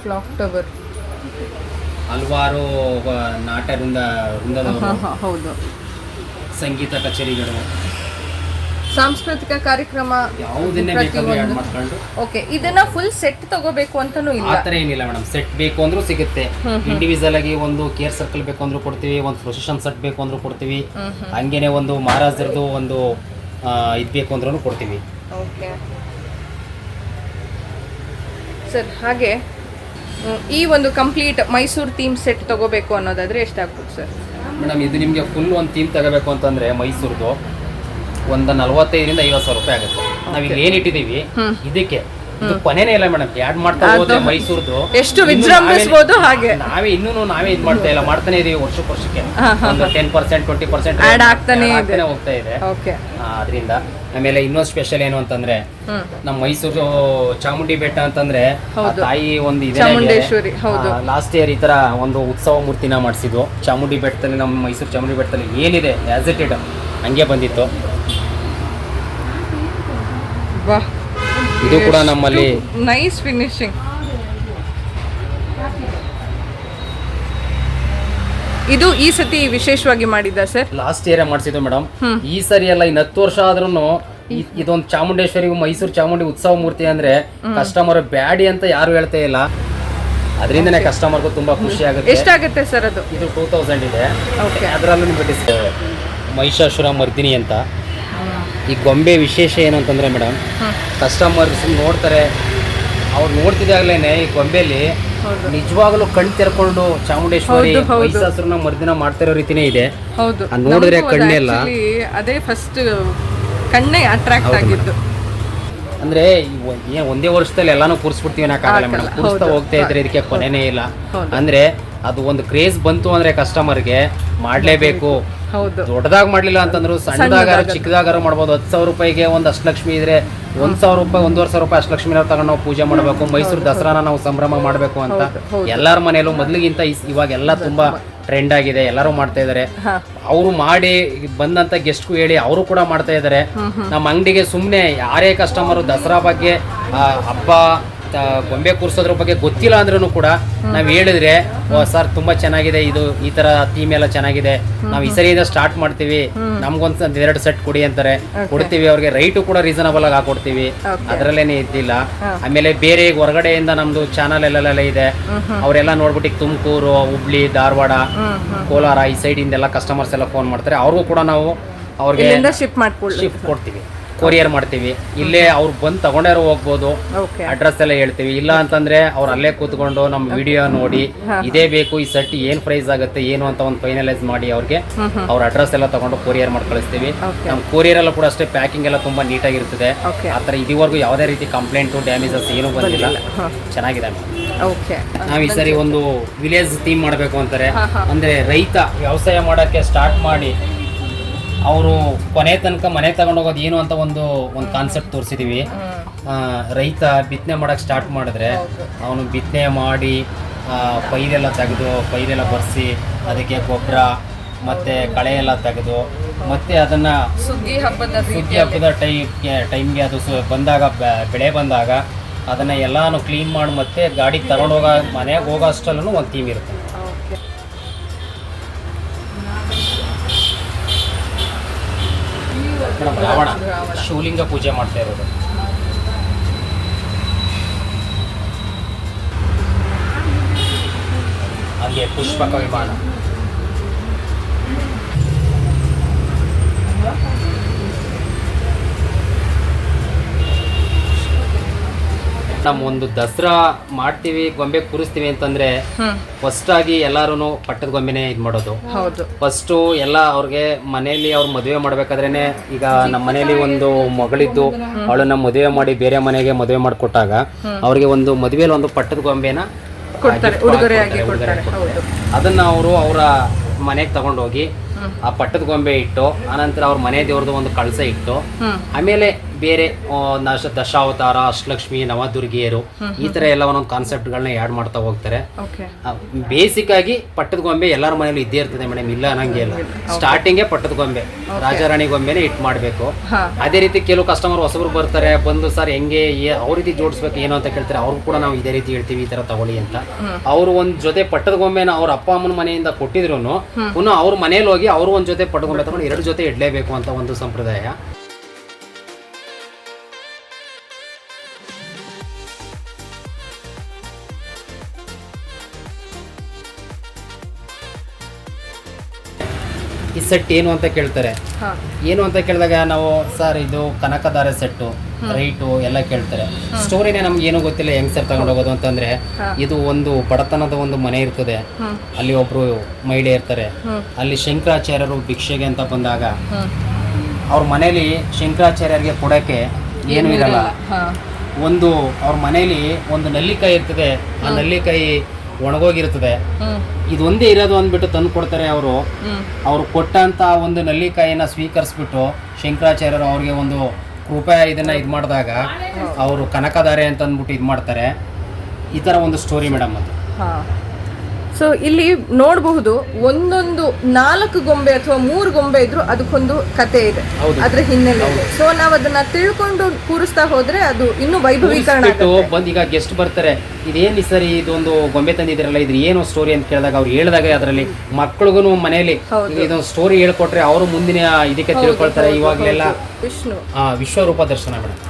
ಕ್ಲಾಕ್ ಟವರ್, ಹಲವಾರು ನಾಟ್ಯ ವೃಂದದವರು, ಹೌದು, ಸಂಗೀತ ಕಚೇರಿಗಳು, ಸಾಂಸ್ಕೃತಿಕ ಕಾರ್ಯಕ್ರಮ ಯಾವುದನ್ನೇ ಬೇಕಾದ್ರೂ ಆ್ಯಡ್ ಮಾಡ್ಕೊಂಡು. ಓಕೆ, ಇದನ್ನ ಫುಲ್ ಸೆಟ್ ತಗೋಬೇಕು ಅಂತಾನೂ ಇಲ್ಲ? ಆ ಥರ ಏನಿಲ್ಲ ಮೇಡಮ್. ಸೆಟ್ ಬೇಕು ಅಂದ್ರೂ ಸಿಗುತ್ತೆ. ಇಂಡಿವಿಜುವಲ್ ಆಗಿ ಒಂದು ಕೇರ್ ಸರ್ಕಲ್ ಬೇಕು ಅಂದ್ರೂ ಕೊಡ್ತೀವಿ, ಒಂದು ಪ್ರೊಸೆಷನ್ ಸೆಟ್ ಬೇಕು ಅಂದ್ರೂ ಕೊಡ್ತೀವಿ, ಹಂಗೇನೆ ಒಂದು ಮಹಾರಾಜರದು ಒಂದು ಇದು ಬೇಕು ಅಂದ್ರೂ ಕೊಡ್ತೀವಿ. ಓಕೆ ಸರ್, ಹಾಗೆ ಈ ಒಂದು ಕಂಪ್ಲೀಟ್ ಮೈಸೂರು ಥೀಮ್ ಸೆಟ್ ತಗೋಬೇಕು ಅನ್ನೋದಾದ್ರೆ ಎಷ್ಟಾಗ್ಬೋದು ಸರ್? ಮೇಡಮ್, ಇದು ನಿಮಗೆ ಫುಲ್ ಒಂದು ಥೀಮ್ ತಗೋಬೇಕು ಅಂತಂದರೆ ಮೈಸೂರ್ದು ಒಂದು 45,000 50,000 ರೂಪಾಯಿ ಆಗುತ್ತೆ. ನಾವೀಗ ಏನು ಇಟ್ಟಿದ್ದೀವಿ ಇದಕ್ಕೆ ಇದು ಕೊನೆನೇ ಇಲ್ಲ ಮೇಡಮ್. ಆ್ಯಡ್ ಮಾಡ್ತಾ ಹೋದ್ರೆ ಮೈಸೂರ್ದು ಎಷ್ಟು ವಿಜೃಂಭಿಸಬಹುದು. ಹಾಗೆ ನಾವೇ ಇದು ಮಾಡ್ತಾ ಇಲ್ಲ, ಮಾಡ್ತಾನೆ ಇದೀವಿ. ವರ್ಷಕ್ಕೆ ಒಂದು 10% 20% ಆಡ್ ಆಗ್ತಾನೆ ಹೋಗ್ತಾ ಇದೆ. ಓಕೆ, ಅದರಿಂದ ಆಮೇಲೆ ಇನ್ನೊಂದು ಸ್ಪೆಷಲ್ ಏನು ಅಂತಂದ್ರೆ, ನಮ್ಮ ಮೈಸೂರು ಚಾಮುಂಡಿ ಬೆಟ್ಟ ಅಂತಂದ್ರೆ ತಾಯಿ ಒಂದು ಇದೆ. ಚಾಮುಂಡೇಶ್ವರಿ, ಹೌದು. ಲಾಸ್ಟ್ ಇಯರ್ ಈ ತರ ಒಂದು ಉತ್ಸವ ಮೂರ್ತಿನ ಮಾಡಿಸಿದ್ದು ಚಾಮುಂಡಿ ಬೆಟ್ಟದಲ್ಲಿ. ನಮ್ಮ ಮೈಸೂರು ಚಾಮುಂಡಿ ಬೆಟ್ಟದಲ್ಲಿ ಏನಿದೆ ಆಸ್ ಇಟ್ ಇಟ್ ಹಂಗೆ ಬಂದಿತ್ತು. ಇದು ಕೂಡ ನಮ್ಮಲ್ಲಿ ನೈಸ್ ಫಿನಿಶಿಂಗ್. ಇದು ಈ ಸತಿ ವಿಶೇಷವಾಗಿ ಮಾಡಿದ್ದ ಸರ್? ಲಾಸ್ಟ್ ಇಯರ್ ಮಾಡಿಸಿದ್ದು ಮೇಡಮ್. ಈ ಸರಿ ಎಲ್ಲ ಇನ್ನು 10 ವರ್ಷ ಆದ್ರೂ ಇದೊಂದು ಚಾಮುಂಡೇಶ್ವರಿ ಮೈಸೂರು ಚಾಮುಂಡಿ ಉತ್ಸವ ಮೂರ್ತಿ ಅಂದ್ರೆ ಕಸ್ಟಮರ್ ಬ್ಯಾಡಿ ಅಂತ ಯಾರು ಹೇಳ್ತಾ ಇಲ್ಲ. ಅದರಿಂದನೇ ಕಸ್ಟಮರ್ಗೂ ತುಂಬಾ ಖುಷಿ ಆಗುತ್ತೆ. ಎಷ್ಟಾಗುತ್ತೆ ಸರ್ ಅದು? ಇದು 2000 ಇದೆ. ಓಕೆ, ಅದರಲ್ಲೂ ನಿಮಗೆ ಮಹಿಷಾಸುರ ಮರ್ದಿನಿ ಅಂತ ಈ ಗೊಂಬೆ ವಿಶೇಷ ಏನು ಅಂತಂದ್ರೆ ಮೇಡಮ್, ಕಸ್ಟಮರ್ಸ್ ನೋಡ್ತಾರೆ, ಅವ್ರು ನೋಡ್ತಿದ್ದಾಗಲೇ ಈ ಗೊಂಬೆಯಲ್ಲಿ ನಿಜವಾಗ್ಲೂ ಕಣ್ ತೆರ್ಕೊಂಡು ಚಾಮುಂಡೇಶ್ವರಿ ಮಹಿಷಾಸುರನ ಮರ್ದಿನ ಮಾಡ್ತಿರೋ ರೀತಿನೇ ಇದೆ. ಹೌದು, ನೋಡಿದ್ರೆ ಕಣ್ಣೆಲ್ಲ ಅದೇ ಫಸ್ಟ್ ಕಣ್ಣೇ ಅಟ್ರಾಕ್ಟ್ ಆಗಿದ್ದು. ಅಂದ್ರೆ ಒಂದೇ ವರ್ಷದಲ್ಲಿ ಎಲ್ಲಾನು ಕೂರಿಸ್ಬಿಡ್ತೀವಿ ಅನ್ನಕ್ಕಾಗಲ್ಲ ಮೇಡಮ್. ಕೂರಿಸ್ತಾ ಹೋಗ್ತಾ ಇದ್ರೆ ಇದಕ್ಕೆ ಕೊನೆನೇ ಇಲ್ಲ. ಅಂದ್ರೆ ಅದು ಒಂದು ಕ್ರೇಜ್ ಬಂತು ಅಂದ್ರೆ ಕಸ್ಟಮರ್ಗೆ ಮಾಡ್ಲೇಬೇಕು. ದೊಡ್ಡದಾಗಿ ಮಾಡ್ಲಿಲ್ಲ ಅಂತಂದ್ರು ಸಣ್ಣದಾಗಾರ ಚಿಕ್ಕದಾಗಾರ ಮಾಡ್ಬೋದು. 10,000 ರೂಪಾಯಿಗೆ ಒಂದು ಅಷ್ಟಲಕ್ಷ್ಮಿ ಇದ್ರೆ 1,000 ರೂಪಾಯಿ 1,500 ರೂಪಾಯಿ ಅಷ್ಟಲಕ್ಷ್ಮಿನ ತಗೊಂಡು ನಾವು ಪೂಜೆ ಮಾಡಬೇಕು. ಮೈಸೂರು ದಸರಾನ ನಾವು ಸಂಭ್ರಮ ಮಾಡಬೇಕು ಅಂತ ಎಲ್ಲಾರ ಮನೆಯಲ್ಲೂ ಮೊದ್ಲಿಗಿಂತ ಇವಾಗೆಲ್ಲ ತುಂಬಾ ಟ್ರೆಂಡ್ ಆಗಿದೆ. ಎಲ್ಲರೂ ಮಾಡ್ತಾ ಇದಾರೆ. ಅವರು ಮಾಡಿ ಬಂದಂತ ಗೆಸ್ಟ್ಗೂ ಹೇಳಿ ಅವರು ಕೂಡ ಮಾಡ್ತಾ ಇದಾರೆ. ನಮ್ಮ ಅಂಗಡಿಗೆ ಸುಮ್ಮನೆ ಯಾರೇ ಕಸ್ಟಮರ್ ದಸರಾ ಬಗ್ಗೆ ಹಬ್ಬ ಗೊಂಬೆ ಕೂರಿಸೋದ್ರ ಬಗ್ಗೆ ಗೊತ್ತಿಲ್ಲ ಅಂದ್ರೂ ಕೂಡ ನಾವು ಹೇಳಿದ್ರೆ, ಸರ್ ತುಂಬಾ ಚೆನ್ನಾಗಿದೆ, ಇದು ಈ ತರ ಥೀಮ್ ಎಲ್ಲ ಚೆನ್ನಾಗಿದೆ, ನಾವು ಈ ಸರಿಯಿಂದ ಸ್ಟಾರ್ಟ್ ಮಾಡ್ತೀವಿ, ನಮ್ಗೊಂದು 2 ಸೆಟ್ ಕೊಡಿ ಅಂತಾರೆ. ಕೊಡ್ತೀವಿ. ಅವ್ರಿಗೆ ರೈಟು ಕೂಡ ರೀಸನಬಲ್ ಆಗಿ ಹಾಕೊಡ್ತೀವಿ, ಅದರಲ್ಲೇನೆ ಇದ್ದಿಲ್ಲ. ಆಮೇಲೆ ಬೇರೆ ಹೊರಗಡೆಯಿಂದ ನಮ್ದು ಚಾನಲ್ ಎಲ್ಲೆಲ್ಲ ಇದೆ, ಅವರೆಲ್ಲ ನೋಡ್ಬಿಟ್ಟು ತುಮಕೂರು, ಹುಬ್ಳಿ, ಧಾರವಾಡ, ಕೋಲಾರ ಈ ಸೈಡ್ ಇಂದೆಲ್ಲ ಕಸ್ಟಮರ್ಸ್ ಎಲ್ಲ ಫೋನ್ ಮಾಡ್ತಾರೆ. ಅವ್ರಿಗೂ ಕೂಡ ನಾವು ಅವ್ರಿಗೆ ಶಿಫ್ಟ್ ಕೊಡ್ತೀವಿ, ಕೊರಿಯರ್ ಮಾಡ್ತೀವಿ. ಇಲ್ಲೇ ಅವ್ರು ಬಂದು ತಗೊಂಡಾರು ಹೋಗ್ಬೋದು. ಅಡ್ರೆಸ್ ಎಲ್ಲ ಹೇಳ್ತೀವಿ. ಇಲ್ಲ ಅಂತಂದ್ರೆ ಅವ್ರು ಅಲ್ಲೇ ಕೂತ್ಕೊಂಡು ನಮ್ಮ ವಿಡಿಯೋ ನೋಡಿ ಇದೇ ಬೇಕು, ಈ ಸೆಟ್ ಏನ್ ಪ್ರೈಸ್ ಆಗುತ್ತೆ ಏನು ಅಂತ ಒಂದು ಫೈನಲೈಸ್ ಮಾಡಿ ಅವ್ರಿಗೆ ಅವ್ರ ಅಡ್ರೆಸ್ ಎಲ್ಲ ತಗೊಂಡು ಕೊರಿಯರ್ ಮಾಡಿ ಕಳಿಸ್ತೀವಿ. ನಮ್ಮ ಕೊರಿಯರ್ ಎಲ್ಲ ಕೂಡ ಅಷ್ಟೇ ಪ್ಯಾಕಿಂಗ್ ಎಲ್ಲ ತುಂಬಾ ನೀಟಾಗಿರ್ತದೆ. ಆತರ ಇದುವರೆಗೂ ಯಾವುದೇ ರೀತಿ ಕಂಪ್ಲೇಂಟು ಡ್ಯಾಮೇಜಸ್ ಏನೂ ಬಂದಿಲ್ಲ. ಚೆನ್ನಾಗಿದೆ. ನಾವು ಈ ಸರಿ ಒಂದು ವಿಲೇಜ್ ಥೀಮ್ ಮಾಡಬೇಕು ಅಂತಾರೆ. ಅಂದ್ರೆ ರೈತ ವ್ಯವಸಾಯ ಮಾಡೋಕ್ಕೆ ಸ್ಟಾರ್ಟ್ ಮಾಡಿ ಅವರು ಕೊನೆ ತನಕ ಮನೆ ತಗೊಂಡೋಗೋದು ಏನು ಅಂತ ಒಂದು ಕಾನ್ಸೆಪ್ಟ್ ತೋರಿಸಿದೀವಿ. ರೈತ ಬಿತ್ತನೆ ಮಾಡೋಕ್ಕೆ ಸ್ಟಾರ್ಟ್ ಮಾಡಿದ್ರೆ ಅವನು ಬಿತ್ತನೆ ಮಾಡಿ ಪೈರೆಲ್ಲ ತೆಗೆದು ಪೈರೆಲ್ಲ ಬರ್ಸಿ ಅದಕ್ಕೆ ಗೊಬ್ಬರ ಮತ್ತು ಕಳೆ ಎಲ್ಲ ತೆಗೆದು ಮತ್ತೆ ಅದನ್ನು ಸುಗ್ಗಿ ಹಬ್ಬದ ಟೈಮ್ಗೆ ಅದು ಬಂದಾಗ ಬೆಳೆ ಬಂದಾಗ ಅದನ್ನು ಎಲ್ಲಾನು ಕ್ಲೀನ್ ಮಾಡಿ ಮತ್ತೆ ಗಾಡಿಗೆ ತಗೊಂಡೋಗೋ ಮನೆಗೆ ಹೋಗೋ ಅಷ್ಟರಲ್ಲೂ ಒಂದು ಥೀಮ್ ಇರುತ್ತೆ. ಮೇಡಮ್, ರಾವಣ ಶಿವಲಿಂಗ ಪೂಜೆ ಮಾಡ್ತಾ ಇರೋದು. ಹಾಗೆ ಪುಷ್ಪಕ ವಿಮಾನ, ನಮ್ಮ ಒಂದು ದಸರಾ ಮಾಡ್ತೀವಿ, ಗೊಂಬೆ ಕೂರಿಸ್ತೀವಿ ಅಂತಂದ್ರೆ ಫಸ್ಟ್ ಆಗಿ ಎಲ್ಲಾರು ಪಟ್ಟದ ಗೊಂಬೆನೆ ಇದು ಮಾಡೋದು. ಫಸ್ಟ್ ಎಲ್ಲ ಅವ್ರಿಗೆ ಮನೆಯಲ್ಲಿ ಅವ್ರ ಮದುವೆ ಮಾಡ್ಬೇಕಾದ್ರೇನೆ, ಈಗ ನಮ್ಮ ಮನೆಯಲ್ಲಿ ಒಂದು ಮಗಳಿದ್ದು ಅವಳು ನಮ್ಮ ಮದುವೆ ಮಾಡಿ ಬೇರೆ ಮನೆಗೆ ಮದುವೆ ಮಾಡಿಕೊಟ್ಟಾಗ ಅವ್ರಿಗೆ ಒಂದು ಮದುವೆಯಲ್ಲಿ ಒಂದು ಪಟ್ಟದ ಗೊಂಬೆನ ಉಡುಗೊರೆ. ಅದನ್ನ ಅವರು ಅವರ ಮನೆಗೆ ತಗೊಂಡೋಗಿ ಆ ಪಟ್ಟದ ಗೊಂಬೆ ಇಟ್ಟು ಆನಂತರ ಅವ್ರ ಮನೆ ದೇವ್ರದ್ದು ಒಂದು ಕಳಸ ಇಟ್ಟು ಆಮೇಲೆ ಬೇರೆ ದಶಾವತಾರ, ಅಷ್ಟಲಕ್ಷ್ಮಿ, ನವದುರ್ಗಿಯರು ಈ ತರ ಎಲ್ಲ ಒಂದೊಂದು ಕಾನ್ಸೆಪ್ಟ್ಗಳನ್ನ ಆ್ಯಡ್ ಮಾಡ್ತಾ ಹೋಗ್ತಾರೆ. ಬೇಸಿಕ್ ಆಗಿ ಪಟ್ಟದ ಗೊಂಬೆ ಎಲ್ಲರ ಮನೇಲಿ ಇದ್ದೇ ಇರ್ತದೆ ಮೇಡಮ್, ಇಲ್ಲ ಅನ್ನಂಗೆ ಇಲ್ಲ. ಸ್ಟಾರ್ಟಿಂಗೇ ಪಟ್ಟದ ಗೊಂಬೆ, ರಾಜಾರಾಣಿ ಗೊಂಬೆನೇ ಇಟ್ ಮಾಡಬೇಕು. ಅದೇ ರೀತಿ ಕೆಲವು ಕಸ್ಟಮರ್ ಹೊಸಬ್ರು ಬರ್ತಾರೆ, ಬಂದು ಸರ್ ಹೆಂಗೆ ಅವ್ರ ರೀತಿ ಜೋಡಿಸ್ಬೇಕು ಏನು ಅಂತ ಕೇಳ್ತಾರೆ. ಅವ್ರು ಕೂಡ ನಾವು ಇದೇ ರೀತಿ ಹೇಳ್ತೀವಿ, ಈ ತರ ತಗೊಳ್ಳಿ ಅಂತ. ಅವರು ಒಂದ್ ಜೊತೆ ಪಟ್ಟದ ಗೊಂಬೆನ ಅವ್ರ ಅಪ್ಪ ಅಮ್ಮನ ಮನೆಯಿಂದ ಕೊಟ್ಟಿದ್ರು ಪುನಃ ಅವ್ರ ಮನೇಲಿ ಹೋಗಿ ಅವರು ಒಂದ್ ಜೊತೆ ಪಟ್ಟದ ಗೊಂಬೆ ತಗೊಂಡು 2 ಜೊತೆ ಇಡ್ಲೇಬೇಕು ಅಂತ ಒಂದು ಸಂಪ್ರದಾಯ. ಈ ಸೆಟ್ ಏನು ಅಂತ ಕೇಳ್ತಾರೆ. ಏನು ಅಂತ ಕೇಳಿದಾಗ ನಾವು ಸರ್ ಇದು ಕನಕದಾರ ಸೆಟ್ಟು ರೈಟು ಎಲ್ಲ ಕೇಳ್ತಾರೆ. ಸ್ಟೋರಿನೇ ನಮ್ಗೆ ಏನೂ ಗೊತ್ತಿಲ್ಲ, ಹೆಂಗ್ ಸರ್ ತಗೊಂಡು ಹೋಗೋದು ಅಂತಂದ್ರೆ, ಇದು ಒಂದು ಬಡತನದ ಒಂದು ಮನೆ ಇರ್ತದೆ, ಅಲ್ಲಿ ಒಬ್ರು ಮಹಿಳೆ ಇರ್ತಾರೆ. ಅಲ್ಲಿ ಶಂಕರಾಚಾರ್ಯರು ಭಿಕ್ಷೆಗೆ ಅಂತ ಬಂದಾಗ ಅವ್ರ ಮನೇಲಿ ಶಂಕರಾಚಾರ್ಯರಿಗೆ ಕೊಡಕ್ಕೆ ಏನು ಇರಲ್ಲ. ಒಂದು ಅವ್ರ ಮನೇಲಿ ಒಂದು ನಲ್ಲಿಕಾಯಿ ಇರ್ತದೆ, ಆ ನಲ್ಲಿಕಾಯಿ ಒಣಗೋಗಿರ್ತದೆ. ಇದೊಂದೇ ಇರೋದು ಅಂದ್ಬಿಟ್ಟು ತಂದು ಕೊಡ್ತಾರೆ. ಅವರು ಕೊಟ್ಟಂತ ಒಂದು ನಲ್ಲಿಕಾಯಿನ ಸ್ವೀಕರಿಸ್ಬಿಟ್ಟು ಶಂಕರಾಚಾರ್ಯರು ಅವ್ರಿಗೆ ಒಂದು ರೂಪಾಯಿ ಇದನ್ನ ಇದು ಮಾಡಿದಾಗ ಅವರು ಕನಕಧಾರೆ ಅಂತ ಅಂದ್ಬಿಟ್ಟು ಇದು ಮಾಡ್ತಾರೆ. ಈ ತರ ಒಂದು ಸ್ಟೋರಿ ಮೇಡಮ್ ಅದು. ಸೊ ಇಲ್ಲಿ ನೋಡಬಹುದು, ಒಂದೊಂದು 4 ಗೊಂಬೆ ಅಥವಾ 3 ಗೊಂಬೆ ಇದ್ರು ಅದಕ್ಕೊಂದು ಕತೆ ಇದೆ, ಅದ್ರ ಹಿನ್ನೆಲೆ ಇದೆ. ಸೊ ನಾವ್ ಅದನ್ನ ತಿಳ್ಕೊಂಡು ಕೂರಿಸ್ತಾ ಹೋದ್ರೆ ಅದು ಇನ್ನೂ ವೈಭವೀಕರಣ ಬಂದ್. ಈಗ ಗೆಸ್ಟ್ ಬರ್ತಾರೆ, ಇದೇನು ಸರಿ ಇದೊಂದು ಗೊಂಬೆ ತಂದಿದ್ದೀರಲ್ಲ, ಇದ್ರ ಏನು ಸ್ಟೋರಿ ಅಂತ ಕೇಳಿದಾಗ ಅವ್ರು ಹೇಳಿದಾಗ ಅದರಲ್ಲಿ ಮಕ್ಕಳಿಗೂ ಮನೆಯಲ್ಲಿ ಇದೊಂದು ಸ್ಟೋರಿ ಹೇಳ್ಕೊಟ್ರೆ ಅವರು ಮುಂದಿನ ಇದಕ್ಕೆ ತಿಳ್ಕೊಳ್ತಾರೆ. ಇವಾಗಲೆಲ್ಲ ವಿಶ್ವರೂಪ ದರ್ಶನ ಮೇಡಮ್.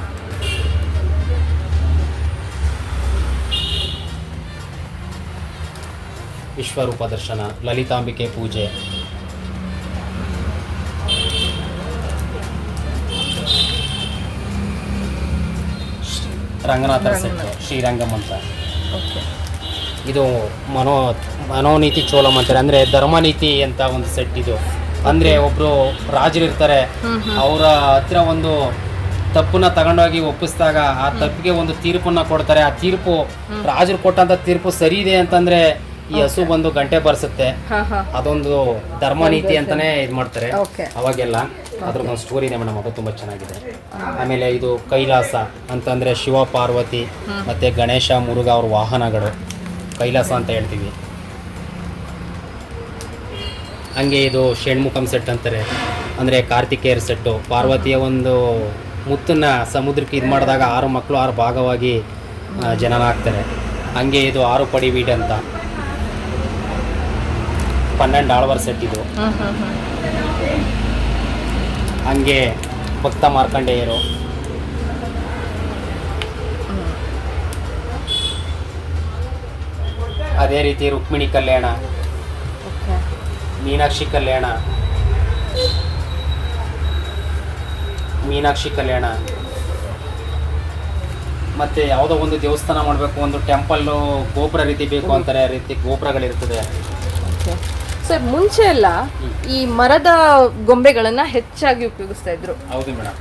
ವಿಶ್ವರೂಪ ದರ್ಶನ, ಲಲಿತಾಂಬಿಕೆ ಪೂಜೆ, ರಂಗನಾಥರ ಸೆಟ್, ಶ್ರೀರಂಗಂ ಅಂತ. ಇದು ಮನೋನೀತಿ ಚೋಳಂ ಅಂತಾರೆ, ಅಂದ್ರೆ ಧರ್ಮನೀತಿ ಅಂತ ಒಂದು ಸೆಟ್. ಇದು ಅಂದ್ರೆ ಒಬ್ರು ರಾಜರು ಇರ್ತಾರೆ, ಅವರ ಹತ್ರ ಒಂದು ತಪ್ಪನ್ನ ತಗೊಂಡೋಗಿ ಒಪ್ಪಿಸಿದಾಗ ಆ ತಪ್ಪಿಗೆ ಒಂದು ತೀರ್ಪನ್ನ ಕೊಡ್ತಾರೆ. ಆ ತೀರ್ಪು ರಾಜರು ಕೊಟ್ಟಂತ ತೀರ್ಪು ಸರಿ ಇದೆ ಅಂತಂದ್ರೆ ಈ ಹಸು ಬಂದು ಗಂಟೆ ಬರ್ಸುತ್ತೆ. ಅದೊಂದು ಧರ್ಮನೀತಿ ಅಂತಾನೆ ಇದು ಮಾಡ್ತಾರೆ ಅವಾಗೆಲ್ಲ. ಅದ್ರದ್ದೊಂದು ಸ್ಟೋರಿ ಇದೆ ಮೇಡಮ್, ಅದು ತುಂಬಾ ಚೆನ್ನಾಗಿದೆ. ಆಮೇಲೆ ಇದು ಕೈಲಾಸ ಅಂತಂದ್ರೆ ಶಿವ ಪಾರ್ವತಿ ಮತ್ತೆ ಗಣೇಶ ಮುರುಘ ಅವ್ರ ವಾಹನಗಳು, ಕೈಲಾಸ ಅಂತ ಹೇಳ್ತೀವಿ. ಹಂಗೆ ಇದು ಷಣ್ಮುಖಂ ಸೆಟ್ ಅಂತಾರೆ, ಅಂದ್ರೆ ಕಾರ್ತಿಕೇಯರ್ ಸೆಟ್ಟು. ಪಾರ್ವತಿಯ ಒಂದು ಮುತ್ತನ್ನ ಸಮುದ್ರಕ್ಕೆ ಇದು ಮಾಡಿದಾಗ 6 ಮಕ್ಕಳು 6 ಭಾಗವಾಗಿ ಜನನ ಆಗ್ತಾರೆ. ಹಂಗೆ ಇದು 6 ಪಡಿ ವೀಡ್ ಅಂತ 12 ಆಳ್ವರ್ ಸೆಟ್ ಇದು. ಹಂಗೆ ಭಕ್ತ ಮಾರ್ಕಂಡೇಯರು, ಅದೇ ರೀತಿ ರುಕ್ಮಿಣಿ ಕಲ್ಯಾಣ, ಮೀನಾಕ್ಷಿ ಕಲ್ಯಾಣ, ಮತ್ತೆ ಯಾವುದೋ ಒಂದು ದೇವಸ್ಥಾನ ಮಾಡಬೇಕು, ಒಂದು ಟೆಂಪಲ್ಲು ಗೋಪುರ ರೀತಿ ಬೇಕು ಅಂತಾರೆ, ಆ ರೀತಿ ಗೋಪುರಗಳಿರ್ತದೆ. ಸರ್ ಮುಂಚೆ ಎಲ್ಲ ಈ ಮರದ ಗೊಂಬೆಗಳನ್ನ ಹೆಚ್ಚಾಗಿ ಉಪಯೋಗಿಸ್ತಾ ಇದ್ರು. ಹೌದು ಮೇಡಮ್.